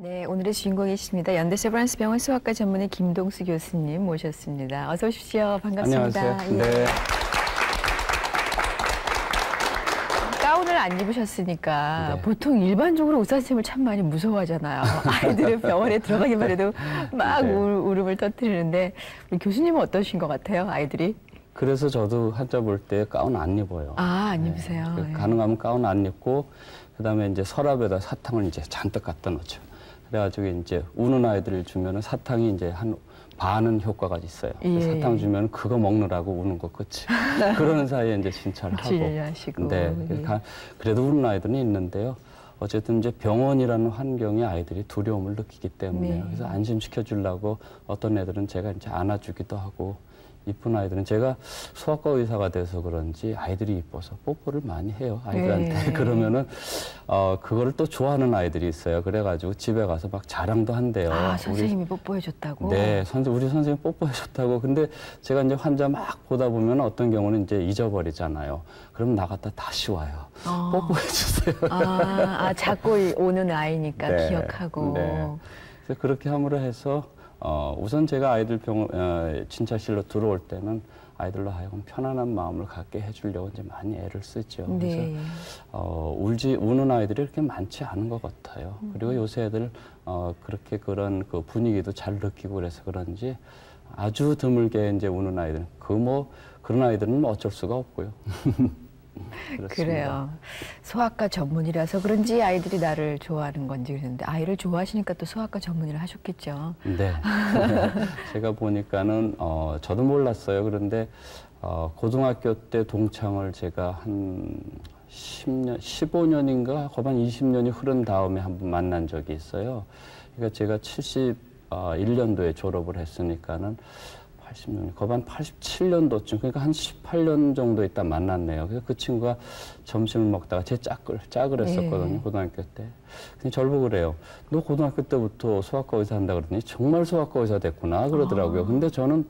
네, 오늘의 주인공이십니다. 연대 세브란스 병원 소아과 전문의 김동수 교수님 모셨습니다. 어서 오십시오. 반갑습니다. 안녕하세요. 예. 네. 가운을 안 입으셨으니까 네. 보통 일반적으로 의사 선생님을 참 많이 무서워하잖아요. 아이들은 병원에 들어가기만 해도 막 네. 울음을 터뜨리는데 우리 교수님은 어떠신 것 같아요, 아이들이? 그래서 저도 환자 볼 때 가운 안 입어요. 아, 안 입으세요? 네. 네. 가능하면 가운 안 입고 그다음에 이제 서랍에다 사탕을 이제 잔뜩 갖다 놓죠. 그래가지고 이제 우는 아이들을 주면은 사탕이 이제 한 반은 효과가 있어요. 예. 사탕 주면 그거 먹느라고 우는 거 끝이. 그러는 사이에 이제 진찰을 하고. 진료하시고. 네. 예. 그래도 우는 아이들은 있는데요. 어쨌든 이제 병원이라는 환경에 아이들이 두려움을 느끼기 때문에 네. 그래서 안심시켜 주려고 어떤 애들은 제가 이제 안아주기도 하고 이쁜 아이들은 제가 소아과 의사가 돼서 그런지 아이들이 이뻐서 뽀뽀를 많이 해요, 아이들한테. 네. 그러면은 그거를 또 좋아하는 아이들이 있어요. 그래가지고 집에 가서 막 자랑도 한대요. 아, 선생님이 뽀뽀해 줬다고? 네, 우리 선생님 뽀뽀해 줬다고. 근데 제가 이제 환자 막 보다 보면 어떤 경우는 이제 잊어버리잖아요. 그럼 나갔다 다시 와요. 뽀뽀해 주세요. 자꾸 오는 아이니까 네, 기억하고. 네. 그래서 그렇게 함으로 해서 우선 제가 아이들 진찰실로 들어올 때는 아이들로 하여금 편안한 마음을 갖게 해주려고 이제 많이 애를 쓰죠. 네. 그래서 우는 아이들이 그렇게 많지 않은 것 같아요. 그리고 요새 애들 그렇게 그런 그 분위기도 잘 느끼고 그래서 그런지 아주 드물게 이제 우는 아이들 그런 아이들은 뭐 어쩔 수가 없고요. 그래요. 소아과 전문이라서 그런지 아이들이 나를 좋아하는 건지 그랬는데 아이를 좋아하시니까 또 소아과 전문의를 하셨겠죠. 네. 제가 보니까는 저도 몰랐어요. 그런데 고등학교 때 동창을 제가 한 10년, 15년인가 거반 20년이 흐른 다음에 한 번 만난 적이 있어요. 그러니까 제가 71년도에 졸업을 했으니까는 80년, 거반 87년도쯤, 그러니까 한 18년 정도 있다 만났네요. 그래서 그 친구가 점심을 먹다가 제 짝을 했었거든요, 고등학교 때. 근데 저를 보고 그래요. 너 고등학교 때부터 소아과 의사 한다 그러더니 정말 소아과 의사 됐구나 그러더라고요. 근데 저는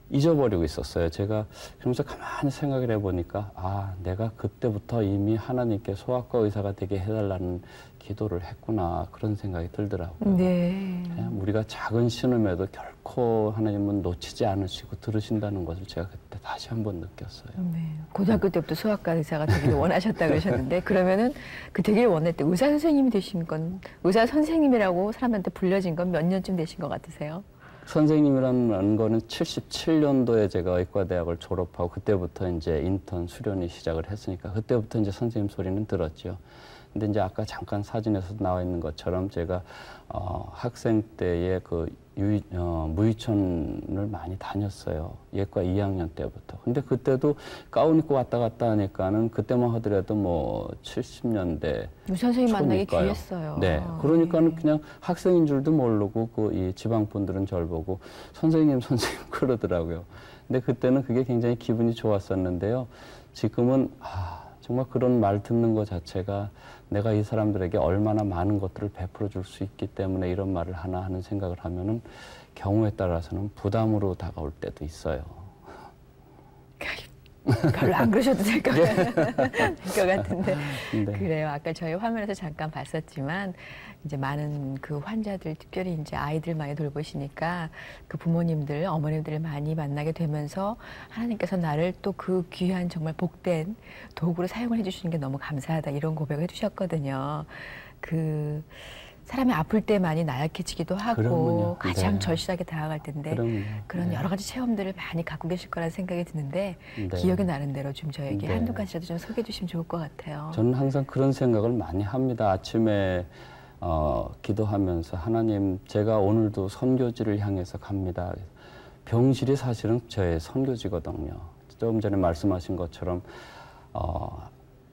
잊어버리고 있었어요. 제가 그러면서 가만히 생각을 해보니까 내가 그때부터 이미 하나님께 소아과 의사가 되게 해달라는 기도를 했구나 그런 생각이 들더라고요. 네. 그냥 우리가 작은 신음에도 결코 하나님은 놓치지 않으시고 들으신다는 것을 제가 그때 다시 한번 느꼈어요. 네. 고등학교 때부터 소아과 의사가 되기를 원하셨다 그러셨는데 그러면은 그 되길 원했대. 의사 선생님이 되신 건 의사 선생님이라고 사람한테 불려진 건 몇 년쯤 되신 것 같으세요? 선생님이라는 거는 77년도에 제가 의과대학을 졸업하고 그때부터 이제 인턴 수련이 시작을 했으니까 그때부터 이제 선생님 소리는 들었죠. 근데 이제 아까 잠깐 사진에서 나와 있는 것처럼 제가 학생 때에 무유촌을 많이 다녔어요. 예과 2학년 때부터. 근데 그때도 가운 입고 왔다 갔다 하니까는 그때만 하더라도 뭐 70년대 선생님 만나기 초니까요. 귀했어요. 네. 그러니까는 그냥 학생인 줄도 모르고 이 지방 분들은 저를 보고 선생님 그러더라고요. 근데 그때는 그게 굉장히 기분이 좋았었는데요. 지금은 정말 그런 말 듣는 것 자체가 내가 이 사람들에게 얼마나 많은 것들을 베풀어 줄 수 있기 때문에 이런 말을 하나 하는 생각을 하면은 경우에 따라서는 부담으로 다가올 때도 있어요. 별로 안 그러셔도 될 것 같은데. 네. 그래요. 아까 저희 화면에서 잠깐 봤었지만 이제 많은 그 환자들, 특별히 이제 아이들 많이 돌보시니까 그 부모님들, 어머님들을 많이 만나게 되면서 하나님께서 나를 또 그 귀한 정말 복된 도구로 사용을 해주시는 게 너무 감사하다 이런 고백을 해주셨거든요. 사람이 아플 때 많이 나약해지기도 하고 그럼요. 가장 네. 절실하게 다가갈 텐데 그럼요. 그런 네. 여러 가지 체험들을 많이 갖고 계실 거라는 생각이 드는데 네. 기억이 나는 대로 좀 저에게 네. 한두 가지라도 좀 소개해 주시면 좋을 것 같아요. 저는 항상 그런 생각을 많이 합니다. 아침에 기도하면서 하나님 제가 오늘도 선교지를 향해서 갑니다. 병실이 사실은 저의 선교지거든요. 조금 전에 말씀하신 것처럼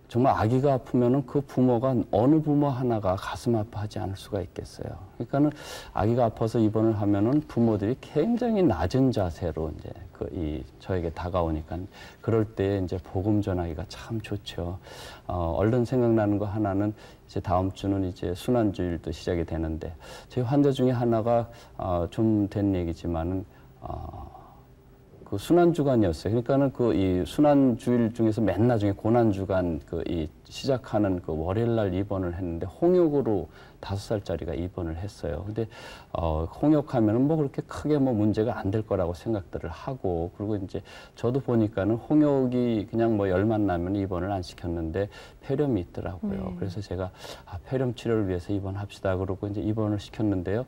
정말 아기가 아프면은 그 부모가 어느 부모 하나가 가슴 아파하지 않을 수가 있겠어요. 그러니까는 아기가 아파서 입원을 하면은 부모들이 굉장히 낮은 자세로 이제 저에게 다가오니까 그럴 때 이제 복음 전하기가 참 좋죠. 얼른 생각나는 거 하나는 이제 다음 주는 이제 순환주일도 시작이 되는데 저희 환자 중에 하나가 좀 된 얘기지만은 그 순환 주간이었어요. 그러니까는 그 이 순환 주일 중에서 맨 나중에 고난 주간 그 이 시작하는 그 월요일 날 입원을 했는데 홍역으로 5살짜리가 입원을 했어요. 근데 홍역하면은 뭐 그렇게 크게 뭐 문제가 안 될 거라고 생각들을 하고, 그리고 이제 저도 보니까는 홍역이 그냥 뭐 열만 나면 입원을 안 시켰는데 폐렴이 있더라고요. 그래서 제가 폐렴 치료를 위해서 입원합시다 그러고 이제 입원을 시켰는데요.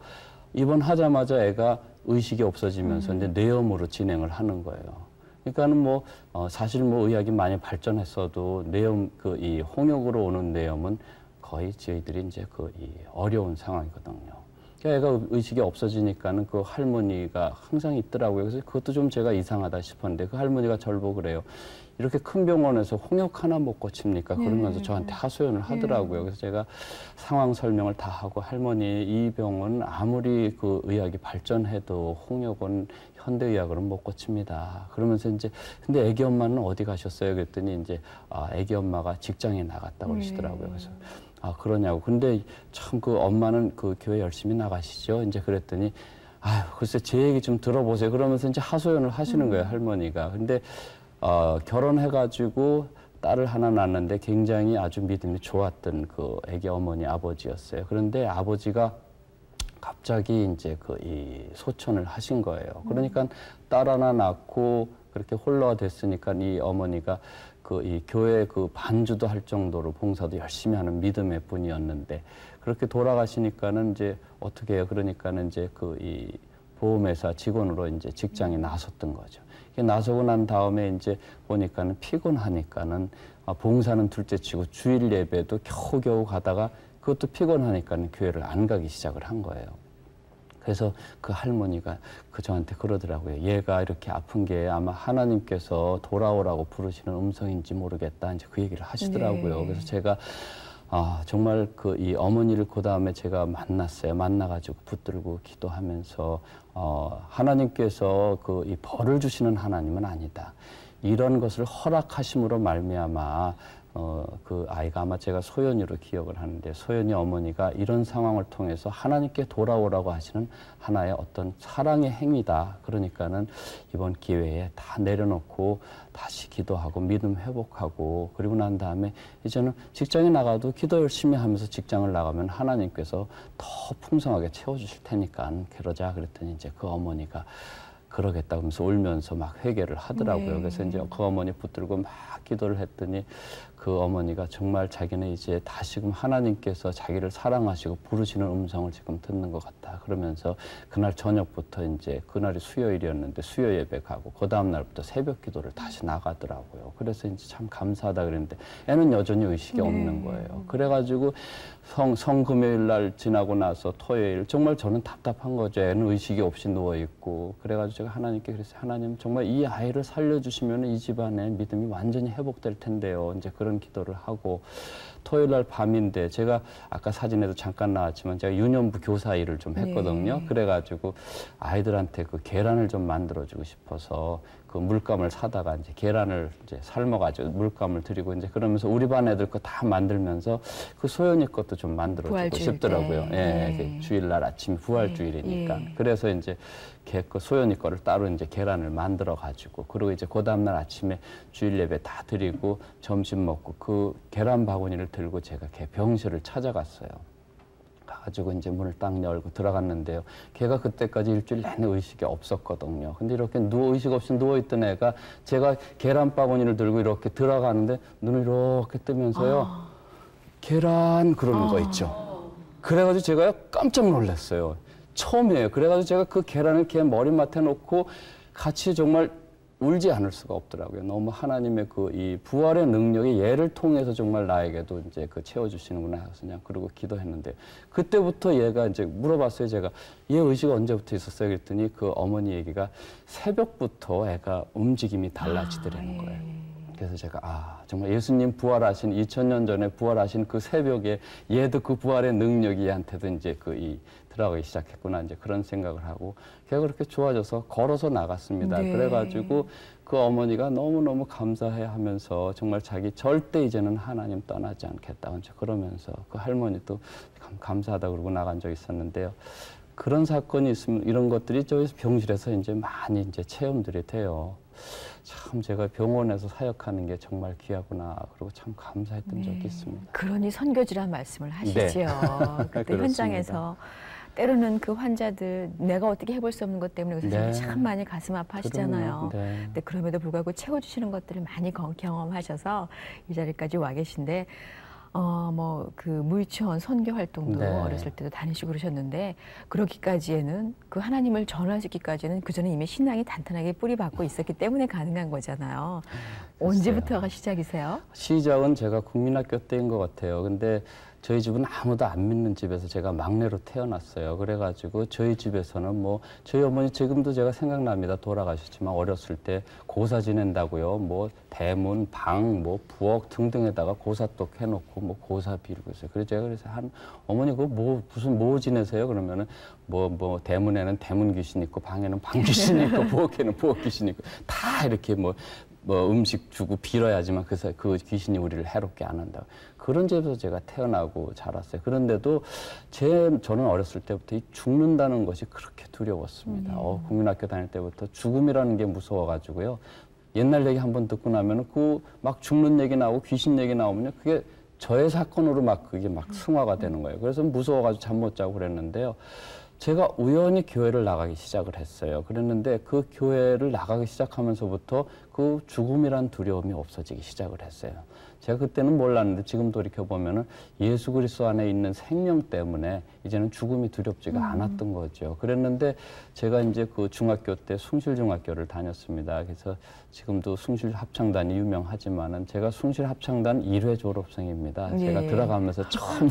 입원하자마자 애가 의식이 없어지면서 이제 뇌염으로 진행을 하는 거예요. 그러니까는 뭐 사실 뭐 의학이 많이 발전했어도 뇌염 그 이 홍역으로 오는 뇌염은 거의 저희들이 이제 그 이 어려운 상황이거든요. 그러니까 애가 의식이 없어지니까는 그 할머니가 항상 있더라고요. 그래서 그것도 좀 제가 이상하다 싶었는데 그 할머니가 저를 보고 그래요. 이렇게 큰 병원에서 홍역 하나 못 고칩니까? 그러면서 저한테 하소연을 하더라고요. 그래서 제가 상황 설명을 다 하고, 할머니 이 병은 아무리 그 의학이 발전해도 홍역은 현대의학으로는 못 고칩니다. 그러면서 이제 근데 애기 엄마는 어디 가셨어요? 그랬더니 이제 애기 엄마가 직장에 나갔다고 그러시더라고요. 그래서 그러냐고. 근데 참 그 엄마는 그 교회 열심히 나가시죠? 이제 그랬더니 아유, 글쎄 제 얘기 좀 들어보세요. 그러면서 이제 하소연을 하시는 거예요, 할머니가. 근데 결혼해가지고 딸을 하나 낳았는데 굉장히 아주 믿음이 좋았던 그 애기 어머니 아버지였어요. 그런데 아버지가 갑자기 이제 그 이 소천을 하신 거예요. 그러니까 딸 하나 낳고 그렇게 홀로가 됐으니까 이 어머니가 그 이 교회 그 반주도 할 정도로 봉사도 열심히 하는 믿음의 분이었는데 그렇게 돌아가시니까는 이제 어떻게 해요? 그러니까는 이제 그 이 보험회사 직원으로 이제 직장에 나섰던 거죠. 나서고 난 다음에 이제 보니까는 피곤하니까는 봉사는 둘째치고 주일 예배도 겨우겨우 가다가 그것도 피곤하니까는 교회를 안 가기 시작을 한 거예요. 그래서 그 할머니가 저한테 그러더라고요. 얘가 이렇게 아픈 게 아마 하나님께서 돌아오라고 부르시는 음성인지 모르겠다. 이제 그 얘기를 하시더라고요. 그래서 제가 정말 그 이 어머니를 그 다음에 제가 만났어요. 만나가지고 붙들고 기도하면서 하나님께서 그 이 벌을 주시는 하나님은 아니다. 이런 것을 허락하심으로 말미암아 그 아이가 아마 제가 소연이로 기억을 하는데 소연이 어머니가 이런 상황을 통해서 하나님께 돌아오라고 하시는 하나의 어떤 사랑의 행위다. 그러니까는 이번 기회에 다 내려놓고 다시 기도하고 믿음 회복하고 그리고 난 다음에 이제는 직장에 나가도 기도 열심히 하면서 직장을 나가면 하나님께서 더 풍성하게 채워주실 테니까 그러자. 그랬더니 이제 그 어머니가 그러겠다 그러면서 울면서 막 회개를 하더라고요. 그래서 이제 그 어머니 붙들고 막 기도를 했더니 그 어머니가 정말 자기는 이제 다시금 하나님께서 자기를 사랑하시고 부르시는 음성을 지금 듣는 것 같다. 그러면서 그날 저녁부터 이제 그날이 수요일이었는데 수요 예배 가고 그 다음 날부터 새벽 기도를 다시 나가더라고요. 그래서 이제 참 감사하다 그랬는데 애는 여전히 의식이 없는 거예요. 그래가지고 성금요일 날 지나고 나서 토요일 정말 저는 답답한 거죠. 애는 의식이 없이 누워 있고 그래가지고 제가 하나님께 그랬어요. 하나님 정말 이 아이를 살려주시면 이 집안의 믿음이 완전히 회복될 텐데요. 이제 그런 기도를 하고 토요일 날 밤인데 제가 아까 사진에도 잠깐 나왔지만 제가 유년부 교사 일을 좀 했거든요. 그래가지고 아이들한테 그 계란을 좀 만들어주고 싶어서 그 물감을 사다가 이제 계란을 이제 삶아가지고 물감을 드리고 이제 그러면서 우리 반 애들 거 다 만들면서 그 소연이 것도 좀 만들어주고 싶더라고요. 그 주일날 아침 부활주일이니까. 그래서 이제 그 소연이 거를 따로 이제 계란을 만들어 가지고 그리고 이제 그 다음날 아침에 주일 예배 다 드리고 점심 먹고 그 계란 바구니를 들고 제가 걔 병실을 찾아갔어요. 가지고 이제 문을 딱 열고 들어갔는데요. 걔가 그때까지 일주일 내내 의식이 없었거든요. 근데 이렇게 의식 없이 누워있던 애가 제가 계란 바구니를 들고 이렇게 들어가는데 눈을 이렇게 뜨면서요. 계란 그러는 거 있죠. 그래가지고 제가 깜짝 놀랐어요. 처음이에요. 그래가지고 제가 그 계란을 걔 머리맡에 놓고 같이 정말 울지 않을 수가 없더라고요. 너무 하나님의 그 이 부활의 능력이 얘를 통해서 정말 나에게도 이제 그 채워주시는구나 해서 그냥 그러고 기도했는데 그때부터 얘가 이제 물어봤어요. 제가 얘 의식 언제부터 있었어요? 그랬더니 그 어머니 얘기가 새벽부터 애가 움직임이 달라지더라는 거예요. 그래서 제가 정말 예수님 부활하신 2000년 전에 부활하신 그 새벽에 얘도 그 부활의 능력이 얘한테도 이제 들어가기 시작했구나 이제 그런 생각을 하고 걔가 그렇게 좋아져서 걸어서 나갔습니다. 그래가지고 그 어머니가 너무너무 감사해 하면서 정말 자기 절대 이제는 하나님 떠나지 않겠다. 그러면서 그 할머니도 감사하다 그러고 나간 적이 있었는데요. 그런 사건이 있으면 이런 것들이 저희 병실에서 이제 많이 이제 체험들이 돼요. 참 제가 병원에서 사역하는 게 정말 귀하구나. 그리고 참 감사했던 적이 있습니다. 그러니 선교지란 말씀을 하시지요. 네. 그때 그렇습니다. 현장에서 때로는 그 환자들 내가 어떻게 해볼 수 없는 것 때문에 그래서 네. 참 많이 가슴 아파하시잖아요. 네. 근데 그럼에도 불구하고 채워주시는 것들을 많이 경험하셔서 이 자리까지 와 계신데 뭐 그 무유치원 선교 활동도 네. 어렸을 때도 다니시고 그러셨는데 그러기까지에는 그 하나님을 전하시기까지는 그 전에 이미 신앙이 단단하게 뿌리 박고 있었기 때문에 가능한 거잖아요. 언제부터가 시작이세요? 시작은 제가 국민학교 때인 것 같아요. 근데 저희 집은 아무도 안 믿는 집에서 제가 막내로 태어났어요. 그래가지고 저희 집에서는 뭐 저희 어머니 지금도 제가 생각납니다. 돌아가셨지만 어렸을 때 고사 지낸다고요. 뭐 대문, 방, 뭐 부엌 등등에다가 고사떡 해놓고 뭐 고사 비르고 있어요. 그래서 제가 그래서 어머니 그거 뭐 무슨 뭐 지내세요? 그러면은 뭐 대문에는 대문 귀신 있고 방에는 방 귀신 있고 부엌에는 부엌 귀신 있고 다 이렇게 뭐 음식 주고 빌어야지만 그 귀신이 우리를 해롭게 안 한다. 그런 집에서 제가 태어나고 자랐어요. 그런데도 저는 어렸을 때부터 이 죽는다는 것이 그렇게 두려웠습니다. 국민학교 다닐 때부터 죽음이라는 게 무서워가지고요. 옛날 얘기 한번 듣고 나면은 그 막 죽는 얘기 나오고 귀신 얘기 나오면요. 그게 저의 사건으로 그게 막 승화가 되는 거예요. 그래서 무서워가지고 잠 못 자고 그랬는데요. 제가 우연히 교회를 나가기 시작을 했어요. 그랬는데 그 교회를 나가기 시작하면서부터 그 죽음이란 두려움이 없어지기 시작을 했어요. 제가 그때는 몰랐는데 지금 돌이켜보면은 예수 그리스도 안에 있는 생명 때문에 이제는 죽음이 두렵지가 않았던 거죠. 그랬는데 제가 이제 그 중학교 때 숭실중학교를 다녔습니다. 그래서 지금도 숭실합창단이 유명하지만은 제가 숭실합창단 1회 졸업생입니다. 제가 들어가면서 처음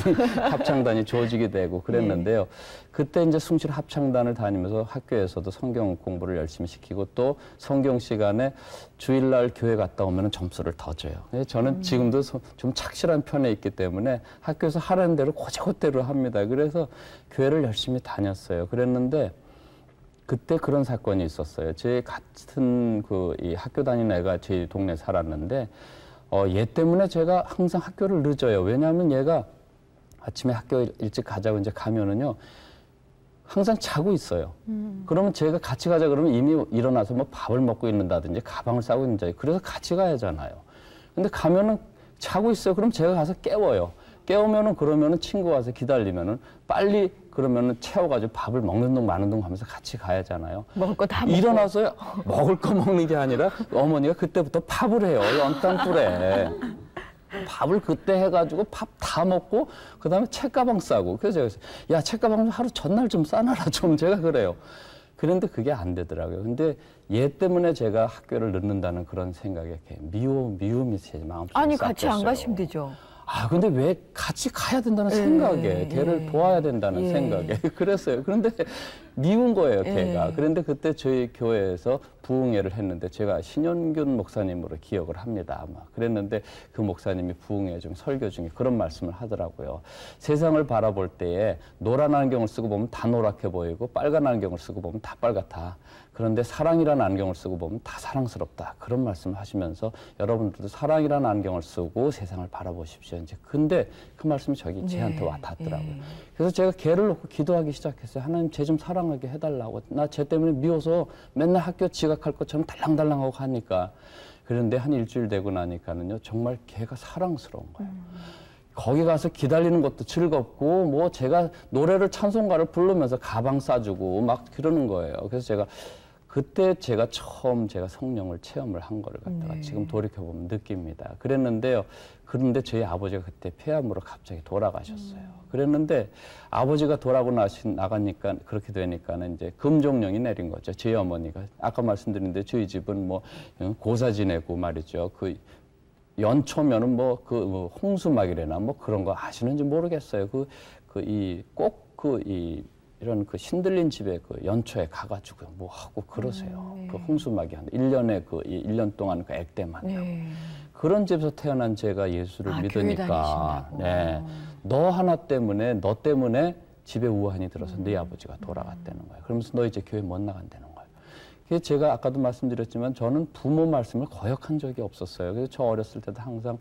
합창단이 조직이 되고 그랬는데요. 그때 이제 숭실합창단을 다니면서 학교에서도 성경 공부를 열심히 시키고 또 성경 시간에 주일날 교회 갔다 오면 점수를 더 줘요. 저는 지금도 좀 착실한 편에 있기 때문에 학교에서 하라는 대로 고지고대로 합니다. 그래서 교회를 열심히 다녔어요. 그랬는데 그때 그런 사건이 있었어요. 제 같은 이 학교 다니는 애가 제 동네에 살았는데 얘 때문에 제가 항상 학교를 늦어요. 왜냐하면 얘가 아침에 학교 일찍 가자고 이제 가면은요. 항상 자고 있어요. 그러면 제가 같이 가자 그러면 이미 일어나서 뭐 밥을 먹고 있는다든지 가방을 싸고 있는지 그래서 같이 가야잖아요. 근데 가면은 자고 있어요. 그럼 제가 가서 깨워요. 깨우면은 그러면은 친구 와서 기다리면은 빨리 그러면은 채워가지고 밥을 먹는 동 마는 동 하면서 같이 가야잖아요. 먹을 거 다 먹고. 일어나서요. 먹을 거 먹는 게 아니라 어머니가 그때부터 밥을 해요. 연탄불에. 밥을 그때 해가지고 밥 다 먹고 그다음에 책가방 싸고 그래서 제가 야 책가방 좀 하루 전날 좀 싸놔라 좀 제가 그래요. 그런데 그게 안 되더라고요. 근데 얘 때문에 제가 학교를 늦는다는 그런 생각에 이렇게 미움이 제 마음속에 아니 싹 같이 안 꼈어요. 가시면 되죠. 근데 왜 같이 가야 된다는 생각에, 걔를 도와야 된다는 생각에. 그랬어요. 그런데 미운 거예요, 걔가. 그런데 그때 저희 교회에서 부흥회를 했는데 제가 신현균 목사님으로 기억을 합니다. 아마. 그랬는데 그 목사님이 부흥회 중 설교 중에 그런 말씀을 하더라고요. 세상을 바라볼 때에 노란 안경을 쓰고 보면 다 노랗게 보이고 빨간 안경을 쓰고 보면 다 빨갛다. 그런데 사랑이라는 안경을 쓰고 보면 다 사랑스럽다. 그런 말씀을 하시면서 여러분들도 사랑이라는 안경을 쓰고 세상을 바라보십시오. 이제 근데 그 말씀이 저한테 와 닿더라고요. 그래서 제가 걔를 놓고 기도하기 시작했어요. 하나님 쟤 좀 사랑하게 해달라고. 나 쟤 때문에 미워서 맨날 학교 지각할 것처럼 달랑달랑하고 가니까. 그런데 한 일주일 되고 나니까는요. 정말 걔가 사랑스러운 거예요. 거기 가서 기다리는 것도 즐겁고 뭐 제가 노래를 찬송가를 부르면서 가방 싸주고 막 그러는 거예요. 그래서 그때 제가 처음 성령을 체험을 한 거를 갖다가 지금 돌이켜보면 느낍니다. 그랬는데요. 그런데 저희 아버지가 그때 폐암으로 갑자기 돌아가셨어요. 그랬는데 아버지가 나가니까 그렇게 되니까는 이제 금종령이 내린 거죠. 저희 어머니가. 아까 말씀드렸는데 저희 집은 뭐 고사 지내고 말이죠. 연초면은 홍수막이래나 뭐 그런 거 아시는지 모르겠어요. 이런 신들린 집에 연초에 가가지고 뭐 하고 그러세요. 홍수막이 한 1년에 1년 동안 액땜한다고. 그런 집에서 태어난 제가 예수를 믿으니까, 너 하나 때문에, 너 때문에 집에 우환이 들어서 네 아버지가 돌아갔다는 거예요. 그러면서 너 이제 교회 못 나간다는 거예요. 그게 제가 아까도 말씀드렸지만 저는 부모 말씀을 거역한 적이 없었어요. 그래서 저 어렸을 때도 항상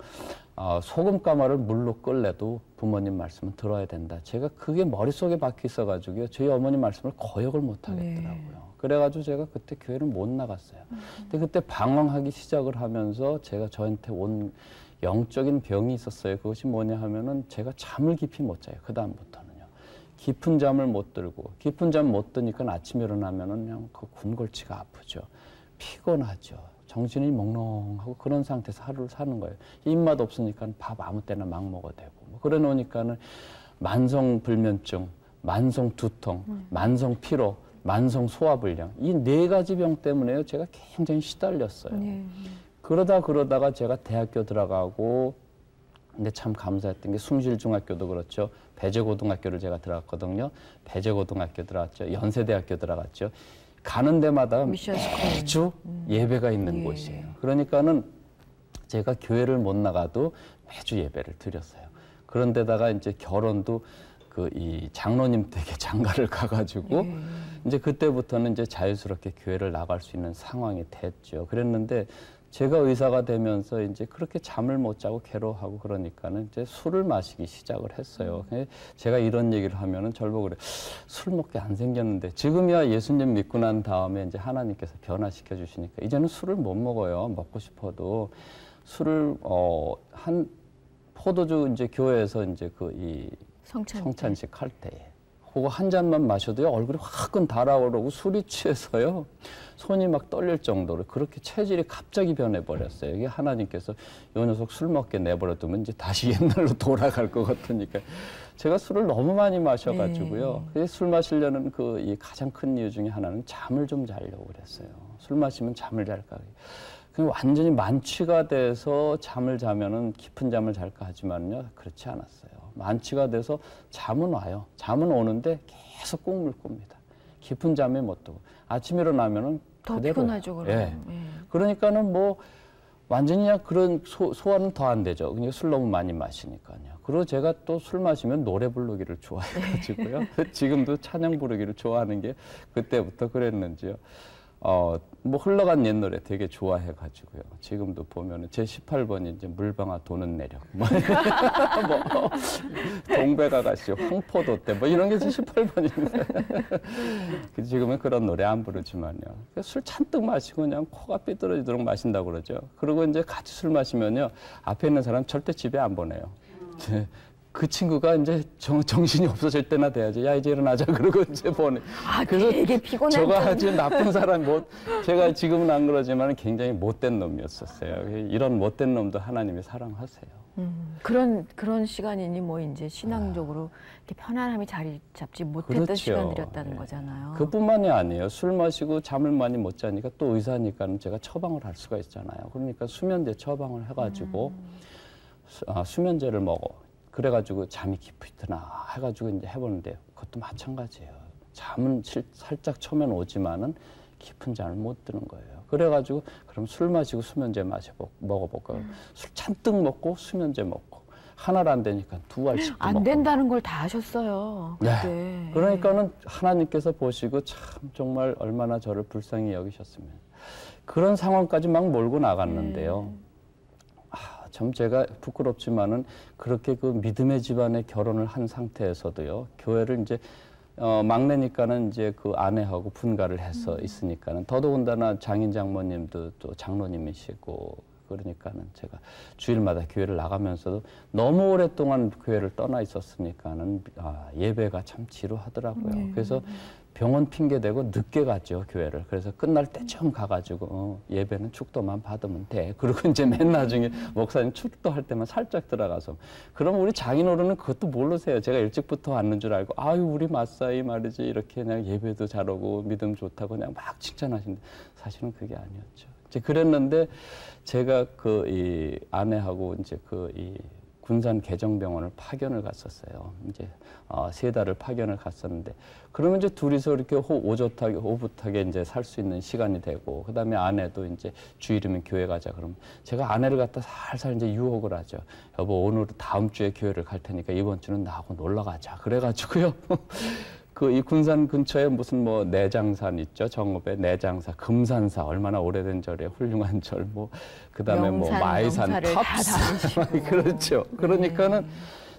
소금 가마를 물로 끓래도 부모님 말씀은 들어야 된다. 제가 그게 머릿속에 박혀 있어가지고요. 저희 어머니 말씀을 거역을 못 하겠더라고요. 네. 그래가지고 제가 그때 교회를 못 나갔어요. 근데 그때 방황하기 시작을 하면서 제가 저한테 온 영적인 병이 있었어요. 그것이 뭐냐 하면은 제가 잠을 깊이 못 자요. 그 다음부터는요. 깊은 잠을 못 들고, 깊은 잠 못 드니까 아침에 일어나면은 그냥 그 궁골치가 아프죠. 피곤하죠. 정신이 몽롱하고 그런 상태에서 하루를 사는 거예요. 입맛 없으니까 밥 아무 때나 막 먹어도 되고. 뭐 그래 놓으니까는 만성 불면증, 만성 두통, 만성 피로, 만성 소화불량. 이 4가지 병 때문에요. 제가 굉장히 시달렸어요. 그러다가 제가 대학교 들어가고, 근데 참 감사했던 게 숭실중학교도 그렇죠. 배재고등학교를 제가 들어갔거든요. 배재고등학교 들어갔죠. 연세대학교 들어갔죠. 가는 데마다 매주 예배가 있는 곳이에요. 그러니까는 제가 교회를 못 나가도 매주 예배를 드렸어요. 그런데다가 이제 결혼도 이 장로님 댁에 장가를 가가지고 이제 그때부터는 이제 자유스럽게 교회를 나갈 수 있는 상황이 됐죠. 그랬는데 제가 의사가 되면서 이제 그렇게 잠을 못 자고 괴로워하고 그러니까는 이제 술을 마시기 시작을 했어요. 제가 이런 얘기를 하면은 저를 보고 그래. 술 먹게 안 생겼는데 지금이야 예수님 믿고 난 다음에 이제 하나님께서 변화시켜 주시니까 이제는 술을 못 먹어요. 먹고 싶어도 술을 한 포도주 이제 교회에서 이제 이 성찬식 할 때에 그거 한 잔만 마셔도요 얼굴이 화끈 달아오르고 술이 취해서요 손이 막 떨릴 정도로 그렇게 체질이 갑자기 변해버렸어요. 이게 하나님께서 이 녀석 술 먹게 내버려두면 이제 다시 옛날로 돌아갈 것 같으니까 제가 술을 너무 많이 마셔가지고요. 술 마시려는 이 가장 큰 이유 중에 하나는 잠을 좀 자려고 그랬어요. 술 마시면 잠을 잘까. 완전히 만취가 돼서 잠을 자면은 깊은 잠을 잘까 하지만요 그렇지 않았어요. 만취가 돼서 잠은 와요. 잠은 오는데 계속 꿈을 꿉니다. 깊은 잠에 못 들고 아침에 일어나면은 더 그대로 피곤하죠. 그럼. 그러니까는 뭐 완전히 그냥 그런 소화는 더 안 되죠. 그냥 술 너무 많이 마시니까요. 그리고 제가 또 술 마시면 노래 부르기를 좋아해가지고요. 지금도 찬양 부르기를 좋아하는 게 그때부터 그랬는지요. 뭐 흘러간 옛 노래 되게 좋아해가지고요. 지금도 보면은 제 18번이 이제 물방아 도는 내력, 뭐 동백아가씨, 홍포도 때 뭐 이런 게 제 18번인데 지금은 그런 노래 안 부르지만요. 술 잔뜩 마시고 그냥 코가 삐뚤어지도록 마신다고 그러죠. 그리고 이제 같이 술 마시면요 앞에 있는 사람 절대 집에 안 보내요. 그 친구가 이제 정신이 없어질 때나 돼야지. 야, 이제 일어나자. 그러고 이제 보내. 그래서 되게 피곤한 저가 아주 나쁜 사람, 제가 지금은 안 그러지만 굉장히 못된 놈이었었어요. 이런 못된 놈도 하나님이 사랑하세요. 그런 시간이니 뭐 이제 신앙적으로 이렇게 편안함이 자리 잡지 못했던 그렇죠. 시간들이었다는 거잖아요. 그뿐만이 아니에요. 술 마시고 잠을 많이 못 자니까 또 의사니까 제가 처방을 할 수가 있잖아요. 그러니까 수면제 처방을 해가지고 수면제를 먹어. 그래가지고 잠이 깊으나 해가지고 이제 해보는데 그것도 마찬가지예요. 잠은 살짝 처음엔 오지만은 깊은 잠을 못 드는 거예요. 그래가지고 그럼 술 마시고 수면제 먹어볼까요? 술 잔뜩 먹고 수면제 먹고 하나를 안 되니까 2알씩 안 먹고. 된다는 걸 다 하셨어요. 그때. 네. 그러니까는 하나님께서 보시고 참 정말 얼마나 저를 불쌍히 여기셨으면 그런 상황까지 막 몰고 나갔는데요. 참 제가 부끄럽지만은 그렇게 그 믿음의 집안에 결혼을 한 상태에서도요 교회를 이제 막내니까는 이제 그 아내하고 분가를 해서 있으니까는 더더군다나 장인 장모님도 또 장로님이시고 그러니까는 제가 주일마다 교회를 나가면서도 너무 오랫동안 교회를 떠나 있었으니까는 예배가 참 지루하더라고요. 그래서 병원 핑계 대고 늦게 갔죠 교회를. 그래서 끝날 때쯤 가가지고 예배는 축도만 받으면 돼. 그리고 이제 맨 나중에 목사님 축도할 때만 살짝 들어가서 그럼 우리 장인어른은 그것도 모르세요. 제가 일찍부터 왔는 줄 알고 아유 우리 맞사이 말이지 이렇게 그냥 예배도 잘하고 믿음 좋다고 그냥 막 칭찬하시는데 사실은 그게 아니었죠. 이제 그랬는데 제가 이 아내하고 이제 군산 개정병원을 파견을 갔었어요. 이제 3달을 파견을 갔었는데 그러면 이제 둘이서 이렇게 오붓하게 이제 살 수 있는 시간이 되고 그다음에 아내도 이제 주일이면 교회 가자 그러면 제가 아내를 갖다 살살 이제 유혹을 하죠. 여보 오늘 다음 주에 교회를 갈 테니까 이번 주는 나하고 놀러 가자. 그래가지고요. 그 이 군산 근처에 무슨 뭐 내장산 있죠. 정읍에 내장사, 금산사 얼마나 오래된 절이에요. 훌륭한 절. 뭐 그다음에 뭐 마이산, 탑산. 그렇죠. 그러니까는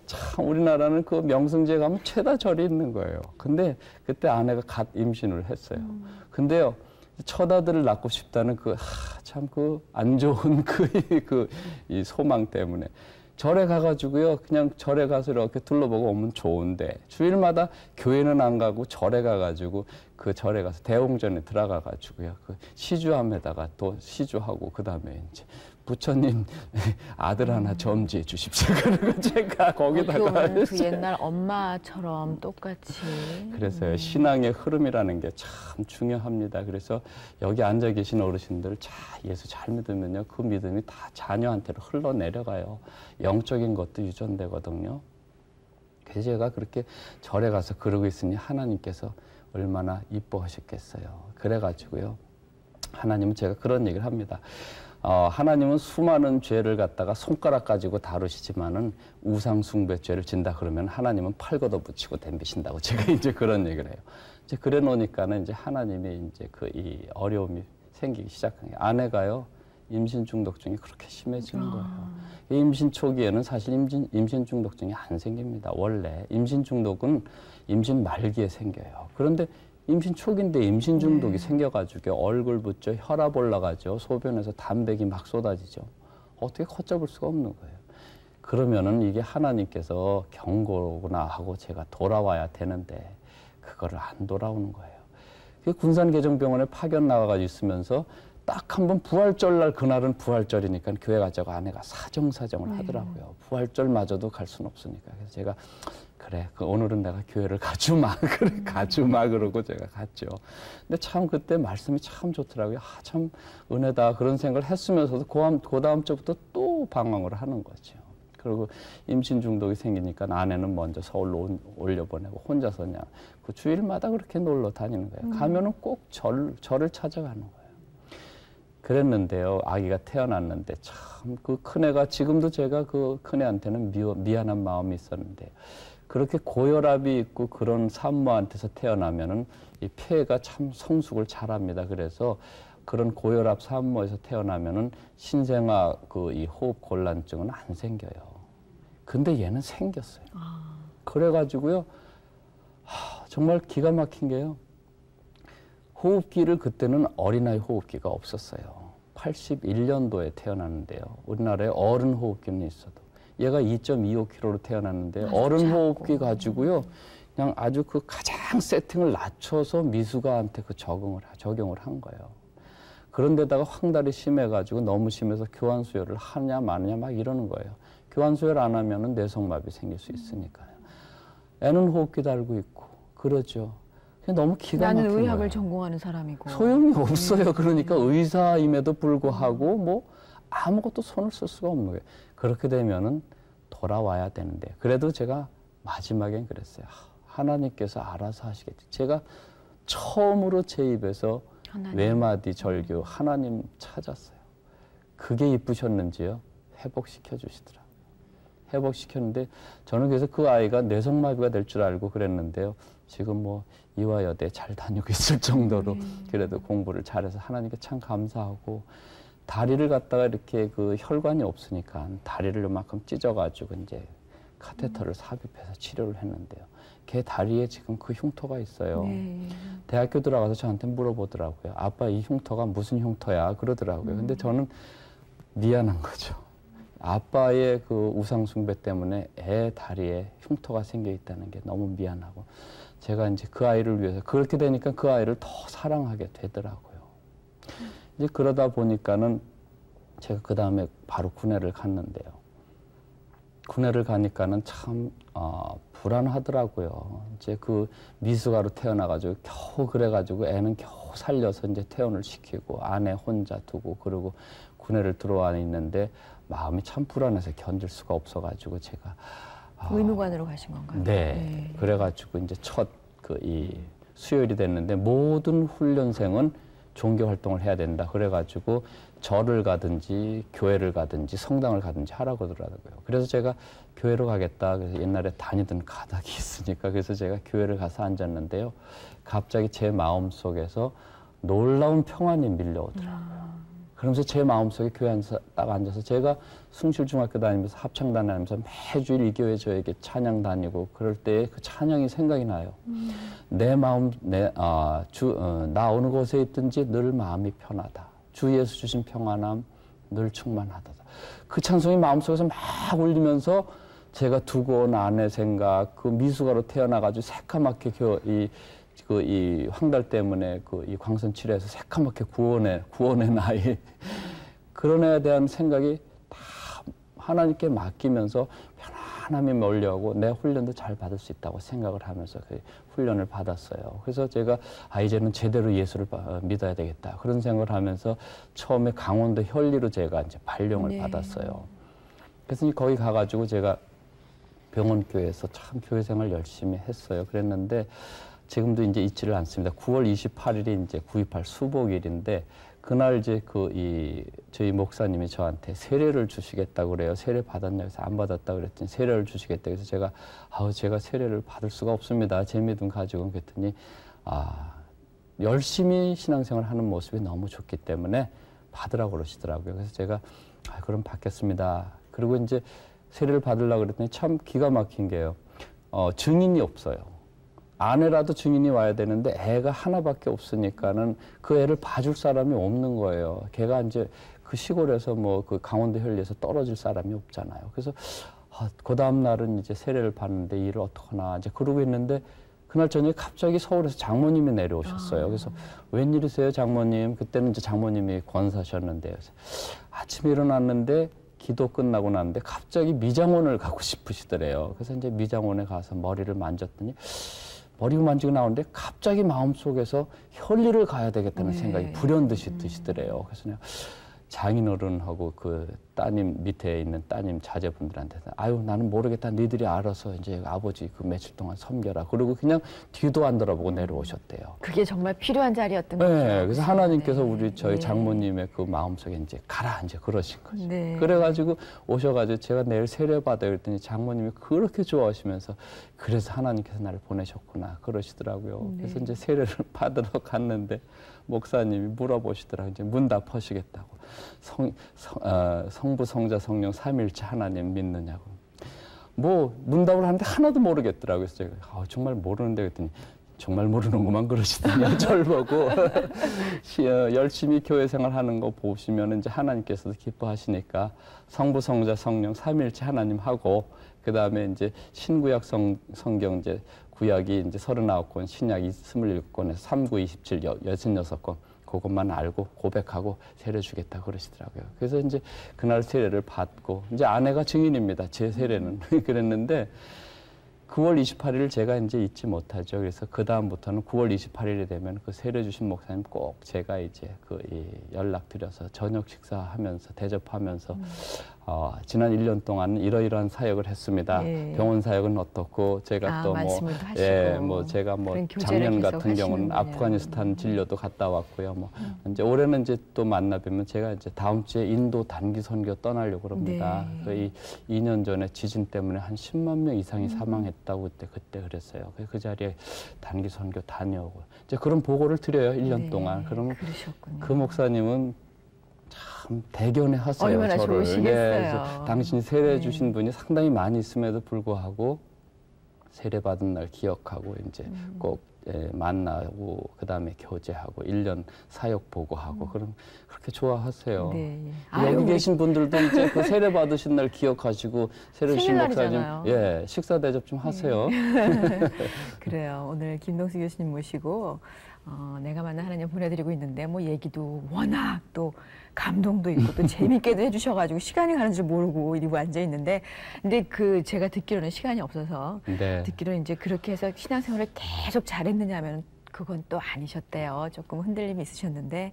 참 우리나라는 그 명승지에 가면 최다 절이 있는 거예요. 근데 그때 아내가 갓 임신을 했어요. 근데요. 첫 아들을 낳고 싶다는 참 그 안 좋은 이 소망 때문에 절에 가가지고요. 그냥 절에 가서 이렇게 둘러보고 오면 좋은데 주일마다 교회는 안 가고 절에 가가지고 그 절에 가서 대웅전에 들어가가지고요. 그 시주함에다가 또 시주하고 그 다음에 이제 부처님 아들 하나 점지해 주십시오. 그리고 제가 거기다가 그 옛날 엄마처럼 똑같이. 그래서요. 신앙의 흐름이라는 게 참 중요합니다. 그래서 여기 앉아 계신 어르신들 예수 잘 믿으면요. 그 믿음이 다 자녀한테로 흘러내려가요. 영적인 것도 유전되거든요. 그래서 제가 그렇게 절에 가서 그러고 있으니 하나님께서 얼마나 이뻐하셨겠어요. 그래가지고요. 하나님은 제가 그런 얘기를 합니다. 하나님은 수많은 죄를 갖다가 손가락 가지고 다루시지만은 우상 숭배죄를 진다 그러면 하나님은 팔 걷어붙이고 덤비신다고 제가 이제 그런 얘기를 해요. 이제 그래 놓으니까는 이제 하나님이 이제 이 어려움이 생기기 시작한 거예요. 아내가요 임신 중독증이 그렇게 심해지는 거예요. 임신 초기에는 사실 임신 중독증이 안 생깁니다. 원래 임신 중독은 임신 말기에 생겨요. 그런데 임신 초기인데 임신 중독이 생겨가지고 얼굴 붓죠, 혈압 올라가죠, 소변에서 담백이 막 쏟아지죠. 어떻게 걷잡을 수가 없는 거예요. 그러면은 이게 하나님께서 경고구나 하고 제가 돌아와야 되는데 그거를 안 돌아오는 거예요. 군산개정병원에 파견 나가가지고 있으면서 딱 한 번 부활절 날 그날은 부활절이니까 교회 가자고 아내가 사정을 하더라고요. 부활절마저도 갈 수는 없으니까. 그래서 제가 그래, 오늘은 내가 교회를 가주마. 그래, 가주마. 그러고 제가 갔죠. 근데 참 그때 말씀이 참 좋더라고요. 참 은혜다. 그런 생각을 했으면서도 그 다음 주부터 또 방황을 하는 거죠. 그리고 임신 중독이 생기니까 아내는 먼저 서울로 올려보내고 혼자서 그냥 그 주일마다 그렇게 놀러 다니는 거예요. 가면은 꼭 절을 찾아가는 거예요. 그랬는데요. 아기가 태어났는데 참 그 큰애가 지금도 제가 그 큰애한테는 미안한 마음이 있었는데 그렇게 고혈압이 있고 그런 산모한테서 태어나면은 이 폐가 참 성숙을 잘합니다. 그래서 그런 고혈압 산모에서 태어나면은 신생아 이 호흡 곤란증은 안 생겨요. 근데 얘는 생겼어요. 그래가지고요. 정말 기가 막힌 게요. 호흡기를 그때는 어린아이 호흡기가 없었어요. 81년도에 태어났는데요. 우리나라에 어른 호흡기는 있어도. 얘가 2.25kg로 태어났는데 어른 호흡기 가지고요. 그냥 아주 그 가장 세팅을 낮춰서 미숙아한테 적용을 한 거예요. 그런데다가 황달이 심해가지고 너무 심해서 교환 수혈을 하냐 마느냐 막 이러는 거예요. 교환 수혈 안 하면은 뇌성마비 생길 수 있으니까요. 애는 호흡기 달고 있고 그러죠. 너무 기가 막힌 나는 의학을 거예요. 전공하는 사람이고 소용이 없어요. 그러니까 의사임에도 불구하고 뭐 아무것도 손을 쓸 수가 없는 거예요. 그렇게 되면은 돌아와야 되는데 그래도 제가 마지막엔 그랬어요. 하나님께서 알아서 하시겠지. 제가 처음으로 제 입에서 외마디 절규 하나님 찾았어요. 그게 이쁘셨는지요. 회복시켜 주시더라고요. 회복시켰는데 저는 그래서 그 아이가 뇌성마비가 될 줄 알고 그랬는데요. 지금 뭐 이화여대 잘 다니고 있을 정도로 그래도 공부를 잘해서 하나님께 참 감사하고 다리를 갖다가 이렇게 그 혈관이 없으니까 다리를 요만큼 찢어가지고 이제 카테터를 삽입해서 치료를 했는데요. 걔 다리에 지금 그 흉터가 있어요. 대학교 들어가서 저한테 물어보더라고요. 아빠 이 흉터가 무슨 흉터야? 그러더라고요. 근데 저는 미안한 거죠. 아빠의 그 우상숭배 때문에 애 다리에 흉터가 생겨 있다는 게 너무 미안하고 제가 이제 그 아이를 위해서 그렇게 되니까 그 아이를 더 사랑하게 되더라고요. 이제 그러다 보니까는 제가 그 다음에 바로 군회를 갔는데요. 군회를 가니까는 참 불안하더라고요. 이제 그 미숙아로 태어나가지고 겨우 그래가지고 애는 겨우 살려서 이제 퇴원을 시키고 아내 혼자 두고 그러고 군회를 들어와 있는데 마음이 참 불안해서 견딜 수가 없어가지고 제가 의무관으로 가신 건가요? 네. 그래가지고 이제 첫 이 수혈이 됐는데 모든 훈련생은 종교 활동을 해야 된다. 그래가지고 절을 가든지 교회를 가든지 성당을 가든지 하라고 그러더라고요. 그래서 제가 교회로 가겠다. 그래서 옛날에 다니던 가닥이 있으니까 그래서 제가 교회를 가서 앉았는데요. 갑자기 제 마음속에서 놀라운 평안이 밀려오더라고요. 그러면서 제 마음속에 교회에 딱 앉아서 제가 숭실중학교 다니면서 합창단 다니면서 매주일 이 교회 저에게 찬양 다니고 그럴 때 그 찬양이 생각이 나요. 내 마음, 나 어느 곳에 있든지 늘 마음이 편하다. 주 예수 주신 평안함 늘 충만하다. 그 찬송이 마음속에서 막 울리면서 제가 두고 온 아내 생각, 그 미숙아로 태어나가지고 새까맣게 이 황달 때문에 이 광선 치료해서 새까맣게 구원의 나이 그런 애에 대한 생각이 다 하나님께 맡기면서 편안함이 몰려오고 내 훈련도 잘 받을 수 있다고 생각을 하면서 그 훈련을 받았어요. 그래서 제가 이제는 제대로 예수를 믿어야 되겠다 그런 생각을 하면서 처음에 강원도 현리로 제가 이제 발령을 받았어요. 그래서 거기 가가지고 제가 병원교회에서 참 교회 생활 열심히 했어요. 그랬는데 지금도 이제 잊지를 않습니다. 9월 28일이 이제 9.28 수복일인데 그날 이제 저희 목사님이 저한테 세례를 주시겠다고 그래요. 세례 받았냐 해서 안 받았다 그랬더니 세례를 주시겠다. 그래서 제가 세례를 받을 수가 없습니다. 제 믿음 가지고 그랬더니 열심히 신앙생활 하는 모습이 너무 좋기 때문에 받으라고 그러시더라고요. 그래서 제가 그럼 받겠습니다. 그리고 이제 세례를 받으려고 그랬더니 참 기가 막힌 게요. 증인이 없어요. 아내라도 증인이 와야 되는데 애가 하나밖에 없으니까는 그 애를 봐줄 사람이 없는 거예요. 걔가 이제 그 시골에서 그 강원도 현리에서 떨어질 사람이 없잖아요. 그래서 그 다음 날은 이제 세례를 받는데 일을 어떡하나 이제 그러고 있는데 그날 저녁에 갑자기 서울에서 장모님이 내려오셨어요. 그래서 웬일이세요, 장모님? 그때는 이제 장모님이 권사셨는데요. 그래서 아침에 일어났는데 기도 끝나고 났는데 갑자기 미장원을 가고 싶으시더래요. 그래서 이제 미장원에 가서 머리를 만졌더니 머리를 만지고 나오는데 갑자기 마음속에서 현리를 가야 되겠다는 생각이 불현듯이 드시더래요. 그래서 그냥 장인어른하고 그 따님 밑에 있는 따님 자제분들한테 나는 모르겠다. 니들이 알아서 이제 아버지 그 며칠 동안 섬겨라. 그리고 그냥 뒤도 안 돌아보고 내려오셨대요. 그게 정말 필요한 자리였던 거죠. 네, 그래서 하나님께서 저희 장모님의 그 마음속에 이제 가라 이제 그러신 거죠. 그래가지고 오셔가지고 제가 내일 세례 받아요 그랬더니 장모님이 그렇게 좋아하시면서 그래서 하나님께서 나를 보내셨구나 그러시더라고요. 그래서 이제 세례를 받으러 갔는데 목사님이 물어보시더라고요. 이제 문답 하시겠다고. 성부, 성자, 성령, 삼일체 하나님 믿느냐고. 문답을 하는데 하나도 모르겠더라고요. 그래서 제가 정말 모르는데 그랬더니 정말 모르는구만 그러시더니 저를 보고 열심히 교회 생활하는 거 보시면 이제 하나님께서도 기뻐하시니까 성부, 성자, 성령, 삼일체 하나님 하고 그 다음에 이제 신구약 성경 이제 구약이 이제 39권, 신약이 27권에서 39, 27, 66권 그것만 알고 고백하고 세례 주겠다 그러시더라고요. 그래서 이제 그날 세례를 받고 이제 아내가 증인입니다. 제 세례는 그랬는데 9월 28일 제가 이제 잊지 못하죠. 그래서 그 다음부터는 9월 28일이 되면 그 세례 주신 목사님 꼭 제가 이제 연락 드려서 저녁 식사하면서 대접하면서 지난 1년 동안 이러이러한 사역을 했습니다. 병원 사역은 어떻고 제가 또 제가 작년 같은 경우는 아프가니스탄 진료도 갔다 왔고요. 이제 올해는 이제 또 만나 뵈면 제가 이제 다음 주에 인도 단기 선교 떠나려고 합니다. 거의 2년 전에 지진 때문에 한 10만 명 이상이 사망했다고 그때 그랬어요. 그 자리에 단기 선교 다녀오고 이제 그런 보고를 드려요. 1년 동안. 그러면 그 목사님은 참 대견해 하세요. 얼마나 저를. 좋으시겠어요. 당신이 세례 주신 분이 상당히 많이 있음에도 불구하고 세례 받은 날 기억하고 이제 꼭 만나고 그다음에 교제하고 1년 사역 보고하고 그럼 그렇게 좋아하세요. 여기 계신 분들도 이제 그 세례 받으신 날 기억하시고 세례 주신 목사님 식사 대접 좀 하세요. 그래요. 오늘 김동수 교수님 모시고 내가 만난 하나님 보내드리고 있는데 얘기도 워낙 또 감동도 있고 또 재밌게도 해주셔가지고 시간이 가는 줄 모르고 이러고 앉아 있는데 근데 제가 듣기로는 시간이 없어서 듣기로는 이제 그렇게 해서 신앙생활을 계속 잘했느냐면 그건 또 아니셨대요. 조금 흔들림이 있으셨는데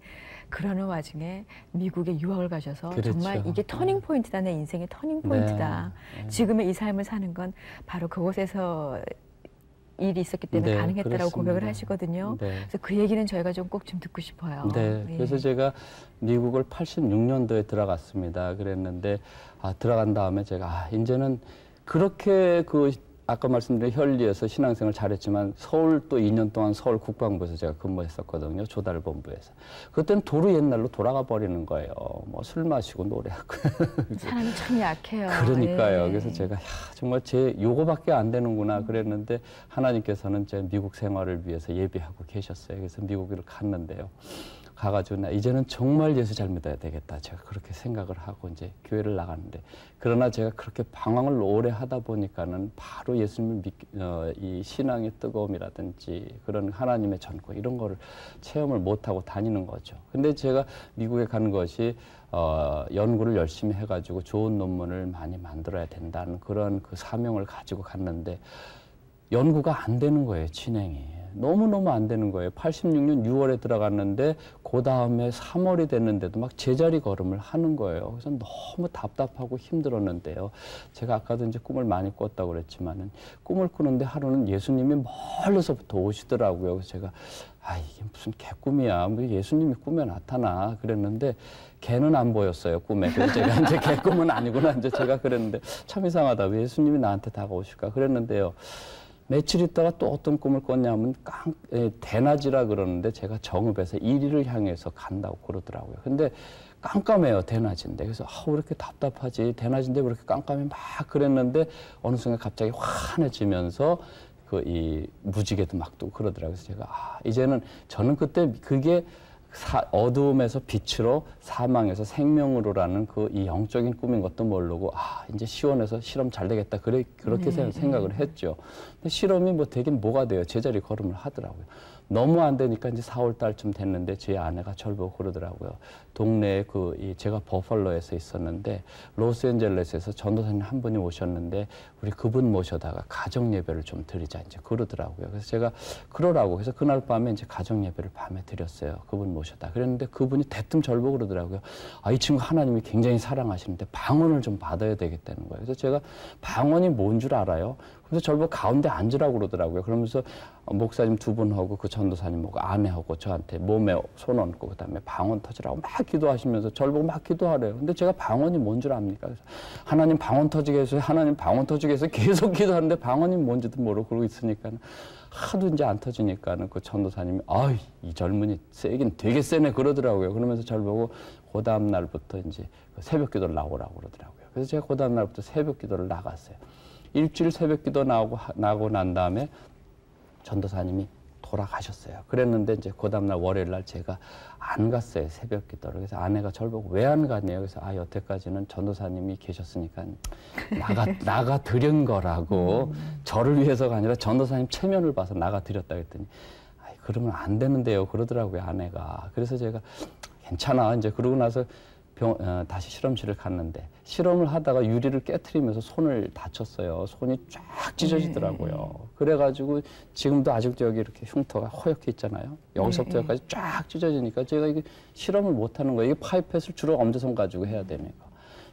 그러는 와중에 미국에 유학을 가셔서 정말 이게 터닝 포인트다. 내 인생의 터닝 포인트다. 지금의 이 삶을 사는 건 바로 그곳에서 일이 있었기 때문에 네, 가능했다라고 그렇습니다. 고백을 하시거든요. 네. 그래서 그 얘기는 저희가 좀 꼭 좀 듣고 싶어요. 네, 예. 그래서 제가 미국을 86년도에 들어갔습니다. 그랬는데 들어간 다음에 제가 이제는 그렇게 아까 말씀드린 현리에서 신앙생활 잘했지만 서울 또 2년 동안 서울 국방부에서 제가 근무했었거든요. 조달본부에서. 그때는 도로 옛날로 돌아가 버리는 거예요. 뭐 술 마시고 노래하고. 사람이 참 약해요. 그러니까요. 예. 그래서 제가 정말 제 요거밖에 안 되는구나 그랬는데 하나님께서는 제 미국 생활을 위해서 예비하고 계셨어요. 그래서 미국으로 갔는데요. 가가지고 나 이제는 정말 예수 잘 믿어야 되겠다. 제가 그렇게 생각을 하고 이제 교회를 나갔는데 그러나 제가 그렇게 방황을 오래 하다 보니까는 바로 예수님을 이 신앙의 뜨거움이라든지 그런 하나님의 전권 이런 거를 체험을 못하고 다니는 거죠. 근데 제가 미국에 간 것이 연구를 열심히 해가지고 좋은 논문을 많이 만들어야 된다는 그런 그 사명을 가지고 갔는데 연구가 안 되는 거예요, 진행이. 너무너무 안 되는 거예요. 86년 6월에 들어갔는데 그 다음에 3월이 됐는데도 막 제자리 걸음을 하는 거예요. 그래서 너무 답답하고 힘들었는데요. 제가 아까도 이제 꿈을 많이 꿨다고 그랬지만은 꿈을 꾸는데 하루는 예수님이 멀리서부터 오시더라고요. 그래서 제가 이게 무슨 개꿈이야. 뭐 예수님이 꿈에 나타나. 그랬는데 개는 안 보였어요, 꿈에. 그래서 제가 이제 개꿈은 아니구나. 이제 제가 그랬는데 참 이상하다. 왜 예수님이 나한테 다가오실까? 그랬는데요. 며칠 있다가 또 어떤 꿈을 꿨냐면 대낮이라 그러는데 제가 정읍에서 이리를 향해서 간다고 그러더라고요. 근데 깜깜해요, 대낮인데. 그래서 왜 이렇게 답답하지? 대낮인데 왜 이렇게 깜깜해? 막 그랬는데 어느 순간 갑자기 환해지면서 이 무지개도 막 뜨고 그러더라고요. 그래서 제가 이제는 저는 그때 그게 어두움에서 빛으로 사망에서 생명으로라는 이 영적인 꿈인 것도 모르고 이제 시원해서 실험 잘 되겠다 그렇게 생각을 했죠. 근데 실험이 뭐 되긴 뭐가 돼요. 제자리 걸음을 하더라고요. 너무 안 되니까 이제 4월 달쯤 됐는데 제 아내가 저를 보고 그러더라고요. 동네에 제가 버펄로에서 있었는데 로스앤젤레스에서 전도사님 한 분이 오셨는데 우리 그분 모셔다가 가정 예배를 좀 드리자 이제 그러더라고요. 그래서 제가 그러라고 해서 그날 밤에 이제 가정 예배를 밤에 드렸어요. 그분 모셔다. 그랬는데 그분이 대뜸 저를 보고 그러더라고요. 이 친구 하나님이 굉장히 사랑하시는데 방언을 좀 받아야 되겠다는 거예요. 그래서 제가 방언이 뭔 줄 알아요? 그래서 저를 보고 가운데 앉으라고 그러더라고요. 그러면서 목사님 두 분하고 그 전도사님하고 아내하고 저한테 몸에 손 얹고 그다음에 방언 터지라고 막 기도하시면서 저를 보고 막 기도하래요. 근데 제가 방언이 뭔 줄 압니까? 그래서 하나님 방언 터지게 해서 하나님 방언 터지게 해서 계속 기도하는데 방언이 뭔지도 모르고 그러고 있으니까 하도 이제 안 터지니까는 그 전도사님이 이 젊은이 세긴 되게 세네 그러더라고요. 그러면서 저를 보고 그 다음 날부터 이제 새벽 기도를 나오라고 그러더라고요. 그래서 제가 그 다음 날부터 새벽 기도를 나갔어요. 일주일 새벽 기도 나고 난 다음에 전도사님이 돌아가셨어요. 그랬는데 이제 그 다음날 월요일 날 제가 안 갔어요. 새벽 기도를. 그래서 아내가 저를 보고 왜 안 갔냐고. 그래서 여태까지는 전도사님이 계셨으니까 나가 드린 거라고 저를 위해서가 아니라 전도사님 체면을 봐서 나가 드렸다 그랬더니 그러면 안 되는데요. 그러더라고요. 아내가. 그래서 제가 괜찮아. 이제 그러고 나서 다시 실험실을 갔는데 실험을 하다가 유리를 깨트리면서 손을 다쳤어요. 손이 쫙 찢어지더라고요. 그래가지고 지금도 아직도 여기 이렇게 흉터가 허옇게 있잖아요. 여기서부터 여기까지 쫙 찢어지니까 제가 이게 실험을 못하는 거예요. 이게 파이펫을 주로 엄지손 가지고 해야 되니까.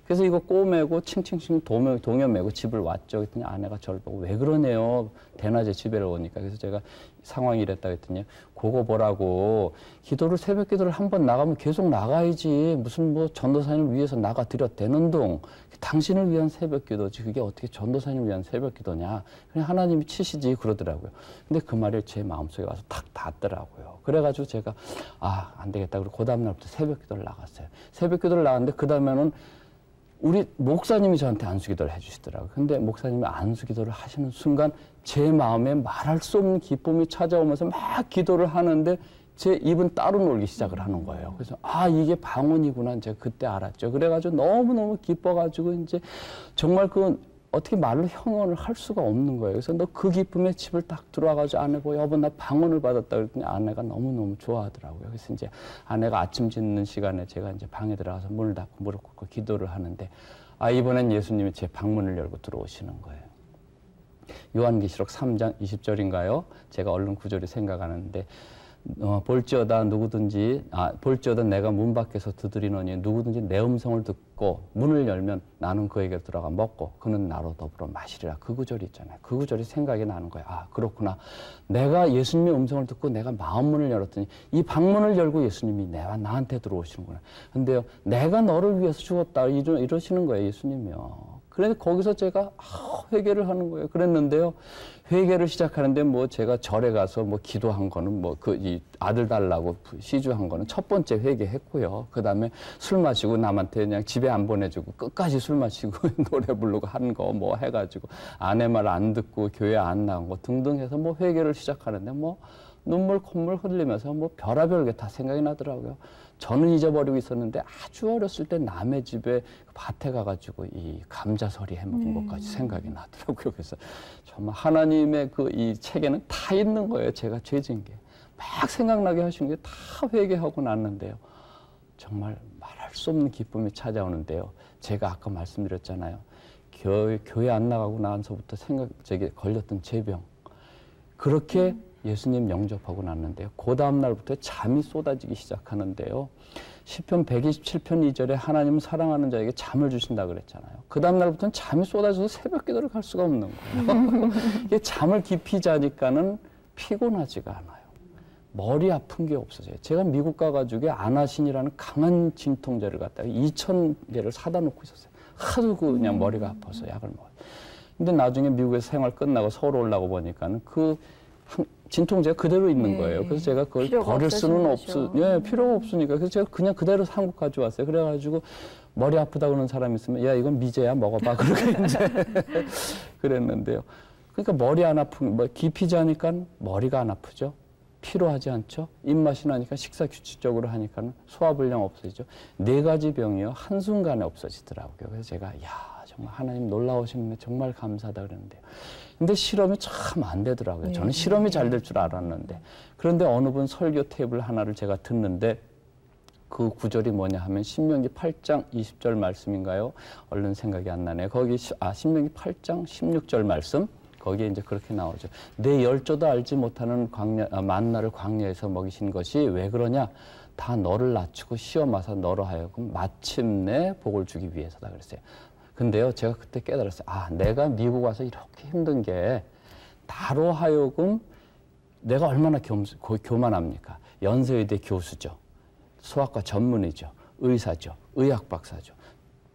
그래서 이거 꼬매고 칭칭칭 동여 매고 집을 왔죠. 그랬더니 아내가 저를 보고 왜 그러네요. 대낮에 집에를 오니까. 그래서 제가 상황이 이랬다 그랬더니 그거 보라고 기도를 새벽 기도를 한 번 나가면 계속 나가야지. 무슨 뭐 전도사님을 위해서 나가 드렸대는 동. 당신을 위한 새벽 기도지. 그게 어떻게 전도사님을 위한 새벽 기도냐. 그냥 하나님이 치시지 그러더라고요. 근데 그 말이 제 마음속에 와서 탁 닿더라고요. 그래가지고 제가 안 되겠다. 그리고 그 다음날부터 새벽 기도를 나갔어요. 새벽 기도를 나갔는데 그 다음에는 우리 목사님이 저한테 안수기도를 해주시더라고요. 근데 목사님이 안수기도를 하시는 순간 제 마음에 말할 수 없는 기쁨이 찾아오면서 막 기도를 하는데 제 입은 따로 놀기 시작을 하는 거예요. 그래서 이게 방언이구나 제가 그때 알았죠. 그래가지고 너무너무 기뻐가지고 이제 정말 어떻게 말로 형언을 할 수가 없는 거예요. 그래서 너 그 기쁨에 집을 딱 들어와가지고 아내 보고 여보 나 방언을 받았다 그랬더니 아내가 너무너무 좋아하더라고요. 그래서 이제 아내가 아침 짓는 시간에 제가 이제 방에 들어가서 문을 닫고 무릎 꿇고 기도를 하는데 이번엔 예수님이 제 방문을 열고 들어오시는 거예요. 요한계시록 3장 20절인가요? 제가 얼른 구절이 생각하는데 볼지어다 누구든지 볼지어다 내가 문 밖에서 두드리노니 누구든지 내 음성을 듣고 문을 열면 나는 그에게 들어가 먹고 그는 나로 더불어 마시리라. 그 구절이 있잖아요. 그 구절이 생각이 나는 거예요. 아, 그렇구나. 내가 예수님의 음성을 듣고 내가 마음문을 열었더니 이 방문을 열고 예수님이 나한테 들어오시는구나. 근데요, 내가 너를 위해서 죽었다 이러시는 거예요, 예수님이요. 그래서 거기서 제가 회개를 하는 거예요. 그랬는데요, 회개를 시작하는데 뭐 제가 절에 가서 뭐 기도한 거는 뭐 이 아들 달라고 시주한 거는 첫 번째 회개했고요. 그 다음에 술 마시고 남한테 그냥 집에 안 보내주고 끝까지 술 마시고 노래 부르고 한 거 뭐 해가지고 아내 말 안 듣고 교회 안 나간 거 등등 해서 뭐 회개를 시작하는데 뭐 눈물 콧물 흘리면서 뭐 별의별 게 다 생각이 나더라고요. 저는 잊어버리고 있었는데 아주 어렸을 때 남의 집에 밭에 가가지고 이 감자서리 해먹은 것까지 생각이 나더라고요. 그래서 정말 하나님의 그 이 책에는 다 있는 거예요. 제가 죄진 게. 막 생각나게 하신 게 다 회개하고 났는데요. 정말 말할 수 없는 기쁨이 찾아오는데요. 제가 아까 말씀드렸잖아요. 교회 안 나가고 나서부터 제게 걸렸던 제병. 그렇게 예수님 영접하고 났는데요. 그 다음 날부터 잠이 쏟아지기 시작하는데요. 시편 127편 2절에 하나님은 사랑하는 자에게 잠을 주신다 그랬잖아요. 그 다음 날부터는 잠이 쏟아져서 새벽 기도를 갈 수가 없는 거예요. 이게 잠을 깊이 자니까는 피곤하지가 않아요. 머리 아픈 게 없어져요. 제가 미국 가가지고 아나신이라는 강한 진통제를 갖다가 2,000개를 사다 놓고 있었어요. 하도 그냥 머리가 아파서 약을 먹어요. 근데 나중에 미국에서 생활 끝나고 서울 올라고 보니까는 그 진통제가 그대로 있는 거예요. 그래서 제가 그걸 버릴 수는 필요가 없으니까. 그래서 제가 그냥 그대로 한국 가져왔어요. 그래가지고 머리 아프다 그러는 사람이 있으면 야, 이건 미제야, 먹어봐. 그렇게 이제 그랬는데요. 그러니까 머리 안 아픈, 뭐 깊이 자니까 머리가 안 아프죠. 피로하지 않죠. 입맛이 나니까 식사 규칙적으로 하니까는 소화불량 없어지죠. 4가지 병이요 한순간에 없어지더라고요. 그래서 제가 야, 정말 하나님 놀라우시네, 정말 감사하다 그랬는데요. 근데 실험이 참 안 되더라고요. 저는 실험이 잘 될 줄 알았는데. 그런데 어느 분 설교 테이블 하나를 제가 듣는데 그 구절이 뭐냐 하면 신명기 8장 20절 말씀인가요? 얼른 생각이 안 나네요. 거기 신명기 8장 16절 말씀. 거기에 이제 그렇게 나오죠. 내 열조도 알지 못하는 만나를 광야에서 먹이신 것이 왜 그러냐? 다 너를 낮추고 시험하사 너로 하여금 마침내 복을 주기 위해서다 그랬어요. 근데요, 제가 그때 깨달았어요. 아, 내가 미국 와서 이렇게 힘든 게 나로 하여금 내가 얼마나 교만합니까? 연세의대 교수죠. 소아과 전문의죠. 의사죠. 의학 박사죠.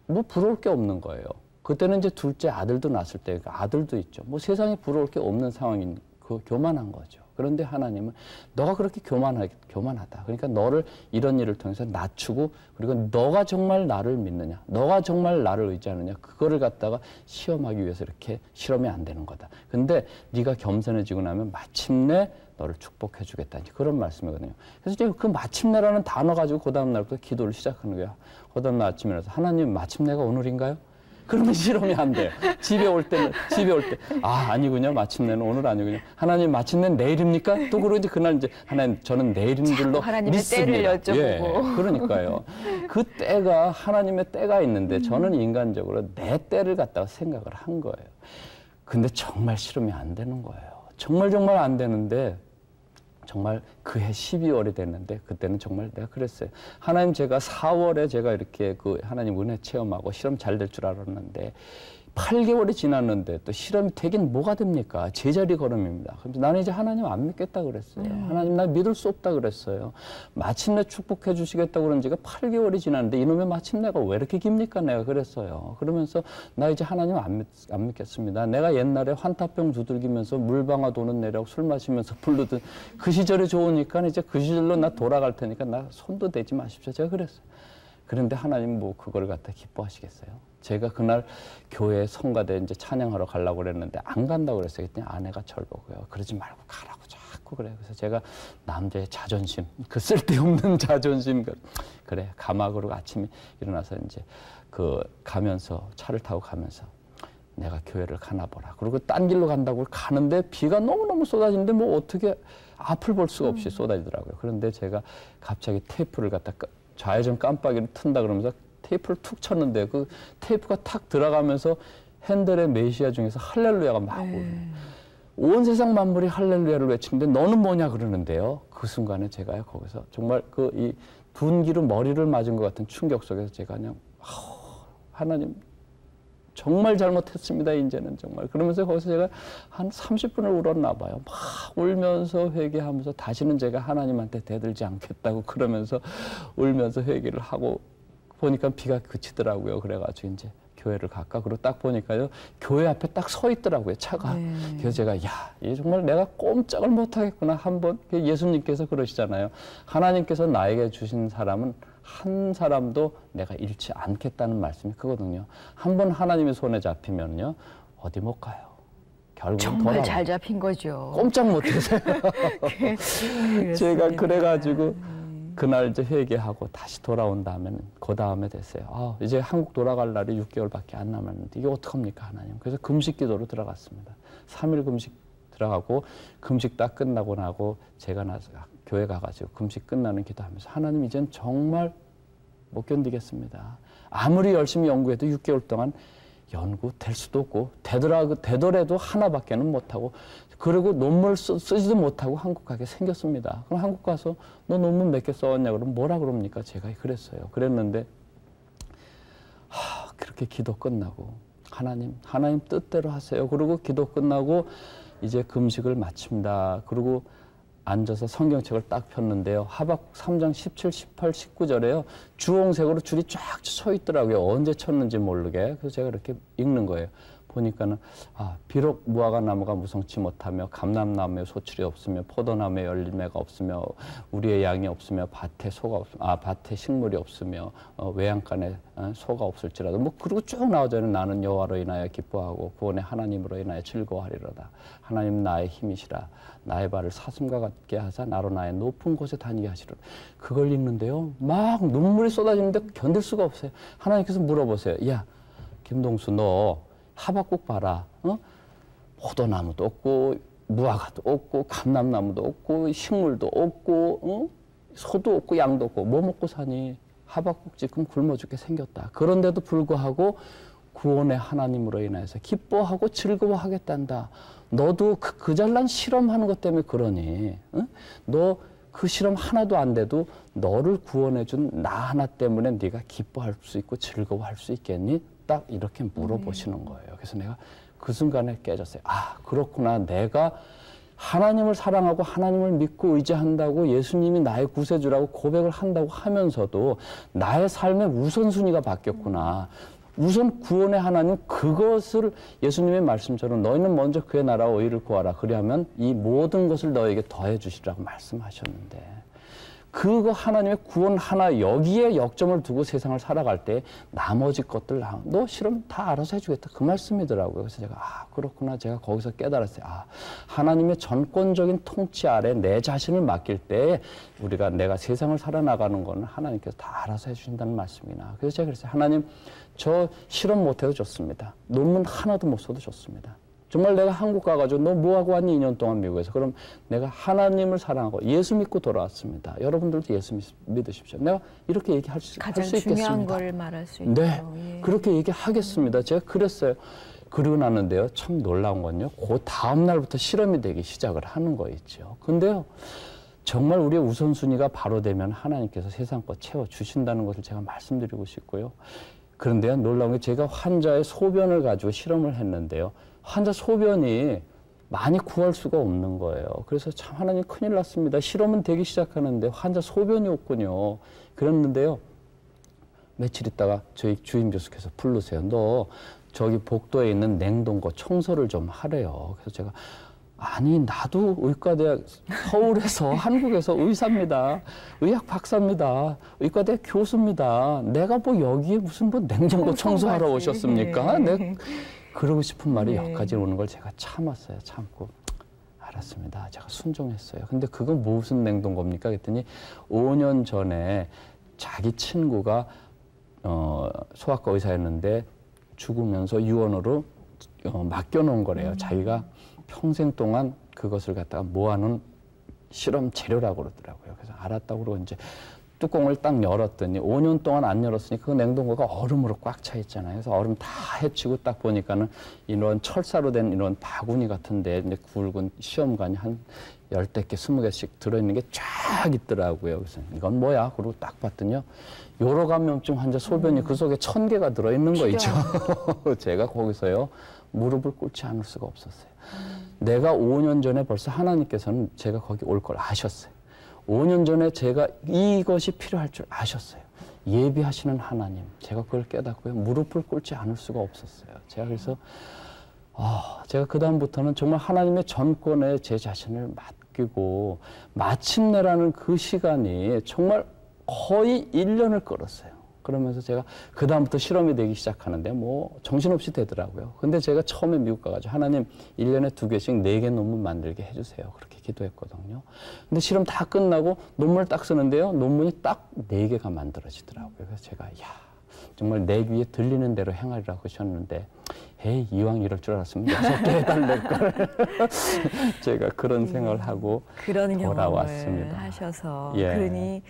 뭐 부러울 게 없는 거예요. 그때는 이제 둘째 아들도 낳았을 때 아들도 있죠. 뭐 세상에 부러울 게 없는 상황인 그 교만한 거죠. 그런데 하나님은 너가 그렇게 교만하다. 그러니까 너를 이런 일을 통해서 낮추고 그리고 너가 정말 나를 믿느냐, 너가 정말 나를 의지하느냐, 그거를 갖다가 시험하기 위해서 이렇게 실험이 안 되는 거다. 근데 네가 겸손해지고 나면 마침내 너를 축복해 주겠다. 그런 말씀이거든요. 그래서 이제 그 마침내라는 단어 가지고 그 다음 날부터 기도를 시작하는 거예요. 그 다음 날 아침에 일어나서 하나님 마침내가 오늘인가요? 그러면 실험이 안 돼요. 집에 올 때, 아니군요. 마침내는 오늘 아니군요. 하나님, 마침내는 내일입니까? 또 그러고 이제 그날 이제 하나님, 저는 내일인 줄로 하나님의 믿습니다. 때를 여쭤보고. 예, 그러니까요. 그 때가, 하나님의 때가 있는데 저는 인간적으로 내 때를 갖다가 생각을 한 거예요. 근데 정말 실험이 안 되는 거예요. 정말 안 되는데 정말 그해 12월이 됐는데 그때는 정말 내가 그랬어요. 하나님, 제가 4월에 제가 이렇게 그 하나님 은혜 체험하고 실험 잘 될 줄 알았는데 8개월이 지났는데 또 실험이 되긴 뭐가 됩니까? 제자리 걸음입니다. 그래서 나는 이제 하나님 안 믿겠다 그랬어요. 하나님 나 믿을 수 없다 그랬어요. 마침내 축복해 주시겠다고 그런 지가 8개월이 지났는데 이놈의 마침내가 왜 이렇게 깁니까? 내가 그랬어요. 그러면서 나 이제 하나님 안 믿겠습니다. 내가 옛날에 환타병 두들기면서 물방아 도는 내려고 술 마시면서 부르던 그 시절이 좋으니까 이제 그 시절로 나 돌아갈 테니까 나 손도 대지 마십시오. 제가 그랬어요. 그런데 하나님 뭐 그걸 갖다 기뻐하시겠어요? 제가 그날 교회 성가대 이제 찬양하러 가려고 그랬는데 안 간다고 그랬어요. 그랬더니 아내가 절 보고요. 그러지 말고 가라고 자꾸 그래요. 그래서 제가 남자의 자존심, 그 쓸데없는 자존심, 그래 가마 그러고 아침에 일어나서 이제 그 가면서 차를 타고 가면서 내가 교회를 가나 보라. 그리고 딴 길로 간다고 가는데 비가 너무너무 쏟아지는데 뭐 어떻게 앞을 볼 수가 없이 쏟아지더라고요. 그런데 제가 갑자기 테이프를 갖다 좌회전 깜빡이를 튼다 그러면서 테이프를 툭 쳤는데 그 테이프가 탁 들어가면서 핸델의 메시아 중에서 할렐루야가 막 오르는. 온 세상 만물이 할렐루야를 외치는데 너는 뭐냐 그러는데요. 그 순간에 제가요 거기서 정말 그 이 둔기로 머리를 맞은 것 같은 충격 속에서 제가 그냥 하나님 정말 잘못했습니다. 이제는 정말. 그러면서 거기서 제가 한 30분을 울었나 봐요. 막 울면서 회개하면서 다시는 제가 하나님한테 대들지 않겠다고 그러면서 울면서 회개를 하고 보니까 비가 그치더라고요. 그래가지고 이제 교회를 갈까? 그리고 딱 보니까요, 교회 앞에 딱 서 있더라고요, 차가. 네. 그래서 제가, 야, 이게 정말 내가 꼼짝을 못하겠구나. 한번, 예수님께서 그러시잖아요. 하나님께서 나에게 주신 사람은 한 사람도 내가 잃지 않겠다는 말씀이 크거든요. 한번 하나님의 손에 잡히면요, 어디 못 가요. 결국 정말 돌아와요. 잘 잡힌 거죠. 꼼짝 못해서. 제가 그래가지고, 그날 이제 회개하고 다시 돌아온 다음에는 그 다음에 됐어요. 이제 한국 돌아갈 날이 6개월밖에 안 남았는데 이게 어떡합니까 하나님. 그래서 금식 기도로 들어갔습니다. 3일 금식 들어가고 금식 딱 끝나고 나고 제가 나서 교회 가가지고 금식 끝나는 기도하면서 하나님 이젠 정말 못 견디겠습니다. 아무리 열심히 연구해도 6개월 동안 연구될 수도 없고 되더라도 하나밖에는 못하고 그리고 논문을 쓰지도 못하고 한국 가게 생겼습니다. 그럼 한국 가서 너 논문 몇 개 써왔냐 그러면 뭐라 그럽니까? 제가 그랬어요. 그랬는데 그렇게 기도 끝나고 하나님 뜻대로 하세요. 그리고 기도 끝나고 이제 금식을 마칩니다. 그리고 앉아서 성경책을 딱 폈는데요. 하박국 3장 17, 18, 19절에요. 주홍색으로 줄이 쫙 서 있더라고요. 언제 쳤는지 모르게. 그래서 제가 이렇게 읽는 거예요. 보니까는 비록 무화과 나무가 무성치 못하며 감람나무에 소출이 없으며 포도나무에 열매가 없으며 우리의 양이 없으며 밭에 식물이 없으며 외양간에 소가 없을지라도 뭐 그리고 쭉 나오잖아요. 나는 여호와로 인하여 기뻐하고 구원의 하나님으로 인하여 즐거워하리로다. 하나님 나의 힘이시라. 나의 발을 사슴과 같게 하사 나로 나의 높은 곳에 다니게 하시리로다. 그걸 읽는데요. 막 눈물이 쏟아지는데 견딜 수가 없어요. 하나님께서 물어보세요. 야, 김동수 너 하박국 봐라. 포도나무도 없고 무화과도 없고 감람나무도 없고 식물도 없고 소도 없고 양도 없고 뭐 먹고 사니? 하박국 지금 굶어 죽게 생겼다. 그런데도 불구하고 구원의 하나님으로 인해서 기뻐하고 즐거워하겠단다. 너도 그 잘난 실험하는 것 때문에 그러니? 너 그 실험 하나도 안 돼도 너를 구원해준 나 하나 때문에 네가 기뻐할 수 있고 즐거워할 수 있겠니? 딱 이렇게 물어보시는 거예요. 그래서 내가 그 순간에 깨졌어요. 그렇구나. 내가 하나님을 사랑하고 하나님을 믿고 의지한다고 예수님이 나의 구세주라고 고백을 한다고 하면서도 나의 삶의 우선순위가 바뀌었구나. 우선 구원의 하나님 그것을 예수님의 말씀처럼 너희는 먼저 그의 나라와 의를 구하라. 그리하면 이 모든 것을 너에게 더해 주시라고 말씀하셨는데 그거 하나님의 구원 하나 여기에 역점을 두고 세상을 살아갈 때 나머지 것들 너 실험 다 알아서 해주겠다 그 말씀이더라고요. 그래서 제가 그렇구나. 제가 거기서 깨달았어요. 하나님의 전권적인 통치 아래 내 자신을 맡길 때 내가 세상을 살아나가는 거는 하나님께서 다 알아서 해주신다는 말씀이나. 그래서 제가 그랬어요. 하나님 저 실험 못해도 좋습니다. 논문 하나도 못 써도 좋습니다. 정말 내가 한국 가가지고 너 뭐하고 왔니 2년 동안 미국에서. 그럼 내가 하나님을 사랑하고 예수 믿고 돌아왔습니다. 여러분들도 예수 믿으십시오. 내가 이렇게 얘기할 수 있겠습니다. 가장 중요한 걸 말할 수 있죠. 네, 그렇게 얘기하겠습니다. 제가 그랬어요. 그러고 났는데요. 참 놀라운 건요. 그 다음 날부터 실험이 되기 시작을 하는 거 있죠. 근데요. 정말 우리의 우선순위가 바로 되면 하나님께서 세상 것 채워주신다는 것을 제가 말씀드리고 싶고요. 그런데요. 놀라운 게 제가 환자의 소변을 가지고 실험을 했는데요. 환자 소변이 많이 구할 수가 없는 거예요. 그래서 참 하나님 큰일 났습니다. 실험은 되기 시작하는데 환자 소변이 없군요. 그랬는데요. 며칠 있다가 저희 주임 교수께서 부르세요. 너 저기 복도에 있는 냉동고 청소를 좀 하래요. 그래서 제가 나도 의과대학 서울에서 한국에서 의사입니다. 의학 박사입니다. 의과대학 교수입니다. 내가 뭐 여기에 무슨 냉장고 청소하러 오셨습니까? 그러고 싶은 말이 여기까지 오는 걸 제가 참았어요. 참고 알았습니다. 제가 순종했어요. 근데 그건 무슨 냉동고입니까? 그랬더니 5년 전에 자기 친구가 소아과 의사였는데 죽으면서 유언으로 맡겨놓은 거래요. 자기가 평생 동안 그것을 갖다가 모아놓은 실험 재료라고 그러더라고요. 그래서 알았다고 그러고 이제 뚜껑을 딱 열었더니 5년 동안 안 열었으니까 그 냉동고가 얼음으로 꽉 차 있잖아요. 그래서 얼음 다 헤치고 딱 보니까는 이런 철사로 된 이런 바구니 같은데 이제 굵은 시험관이 한 10개, 20개씩 들어있는 게 쫙 있더라고요. 그래서 이건 뭐야? 그러고 딱 봤더니요. 요로 감염증 환자 소변이 그 속에 1000개가 들어있는 거 있죠. 제가 거기서요. 무릎을 꿇지 않을 수가 없었어요. 내가 5년 전에 벌써 하나님께서는 제가 거기 올 걸 아셨어요. 5년 전에 제가 이것이 필요할 줄 아셨어요. 예비하시는 하나님. 제가 그걸 깨닫고요. 무릎을 꿇지 않을 수가 없었어요. 제가 그래서 제가 그다음부터는 정말 하나님의 전권에 제 자신을 맡기고 마침내라는 그 시간이 정말 거의 1년을 끌었어요. 그러면서 제가 그다음부터 실험이 되기 시작하는데 뭐 정신없이 되더라고요. 근데 제가 처음에 미국 가가지고 하나님 1년에 2개씩 4개 논문 만들게 해주세요. 그렇게 기도했거든요. 근데 실험 다 끝나고 논문을 딱 쓰는데요. 논문이 딱 4개가 만들어지더라고요. 그래서 제가 정말 내 귀에 들리는 대로 행하리라고 하셨는데 에이 이왕 이럴 줄 알았으면 6개 해달랄 걸. 제가 그런 생각을 하고 그런 돌아왔습니다. 경험을 하셔서 예. 그러니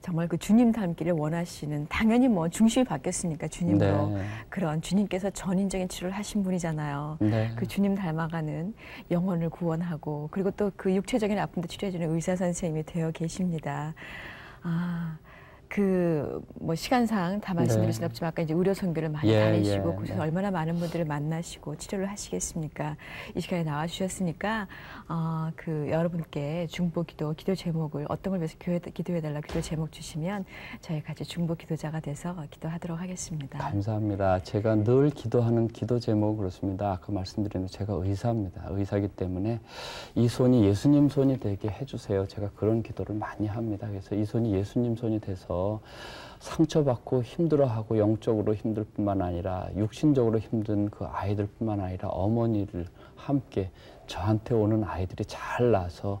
정말 그 주님 닮기를 원하시는 당연히 뭐 중심이 바뀌었으니까 주님으로 네. 그런 주님께서 전인적인 치료를 하신 분이잖아요. 네. 그 주님 닮아가는 영혼을 구원하고 그리고 또 그 육체적인 아픔도 치료해주는 의사 선생님이 되어 계십니다. 뭐 시간상 다 말씀드릴 수는 없지만 아까 이제 의료 선교를 많이 다니시고 그래서 얼마나 많은 분들을 만나시고 치료를 하시겠습니까? 이 시간에 나와 주셨으니까 그 여러분께 중보기도 기도 제목을 어떤 걸 위해서 기도해달라 기도 제목 주시면 저희 같이 중보 기도자가 돼서 기도하도록 하겠습니다. 감사합니다. 제가 늘 기도하는 기도 제목 그렇습니다. 아까 말씀드린 대로 제가 의사입니다. 의사이기 때문에 이 손이 예수님 손이 되게 해주세요. 제가 그런 기도를 많이 합니다. 그래서 이 손이 예수님 손이 돼서 상처받고 힘들어하고 영적으로 힘들 뿐만 아니라 육신적으로 힘든 그 아이들 뿐만 아니라 어머니를 함께 저한테 오는 아이들이 잘 나서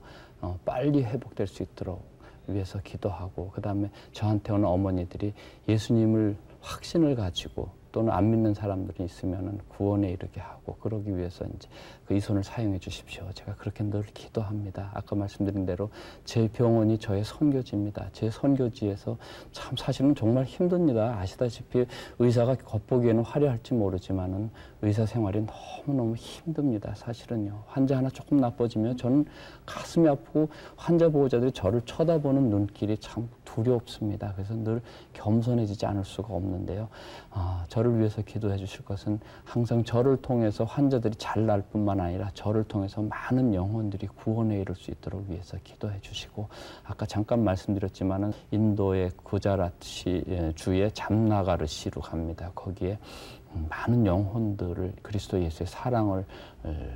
빨리 회복될 수 있도록 위해서 기도하고 그다음에 저한테 오는 어머니들이 예수님을 확신을 가지고 또는 안 믿는 사람들이 있으면 구원에 이르게 하고 그러기 위해서 이제 그 이 손을 사용해 주십시오. 제가 그렇게 늘 기도합니다. 아까 말씀드린 대로 제 병원이 저의 선교지입니다. 제 선교지에서 참 사실은 정말 힘듭니다. 아시다시피 의사가 겉보기에는 화려할지 모르지만은 의사 생활이 너무너무 힘듭니다. 사실은요. 환자 하나 조금 나빠지면 저는 가슴이 아프고 환자 보호자들이 저를 쳐다보는 눈길이 참 두렵습니다. 그래서 늘 겸손해지지 않을 수가 없는데요. 저를 위해서 기도해 주실 것은 항상 저를 통해서 환자들이 잘 날 뿐만 아니라 저를 통해서 많은 영혼들이 구원에 이를 수 있도록 위해서 기도해 주시고 아까 잠깐 말씀드렸지만은 인도의 구자라트 주의 잠나가르시로 갑니다. 거기에 많은 영혼들을 그리스도 예수의 사랑을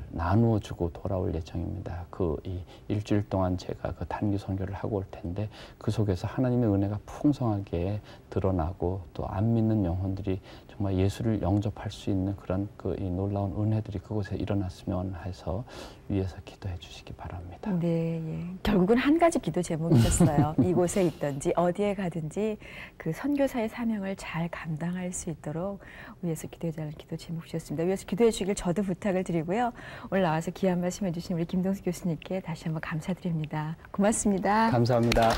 나누어 주고 돌아올 예정입니다. 이 일주일 동안 제가 그 단기 선교를 하고 올 텐데 그 속에서 하나님의 은혜가 풍성하게 드러나고 또 안 믿는 영혼들이 정말 예수를 영접할 수 있는 그런 이 놀라운 은혜들이 그곳에 일어났으면 해서 위에서 기도해 주시기 바랍니다. 네, 예. 결국은 한 가지 기도 제목이셨어요. 이곳에 있든지 어디에 가든지 그 선교사의 사명을 잘 감당할 수 있도록 위에서 기도해달라는 기도 제목 주셨습니다. 위에서 기도해 주길 저도 부탁을 드리고요. 오늘 나와서 귀한 말씀 해주신 우리 김동수 교수님께 다시 한번 감사드립니다. 고맙습니다. 감사합니다.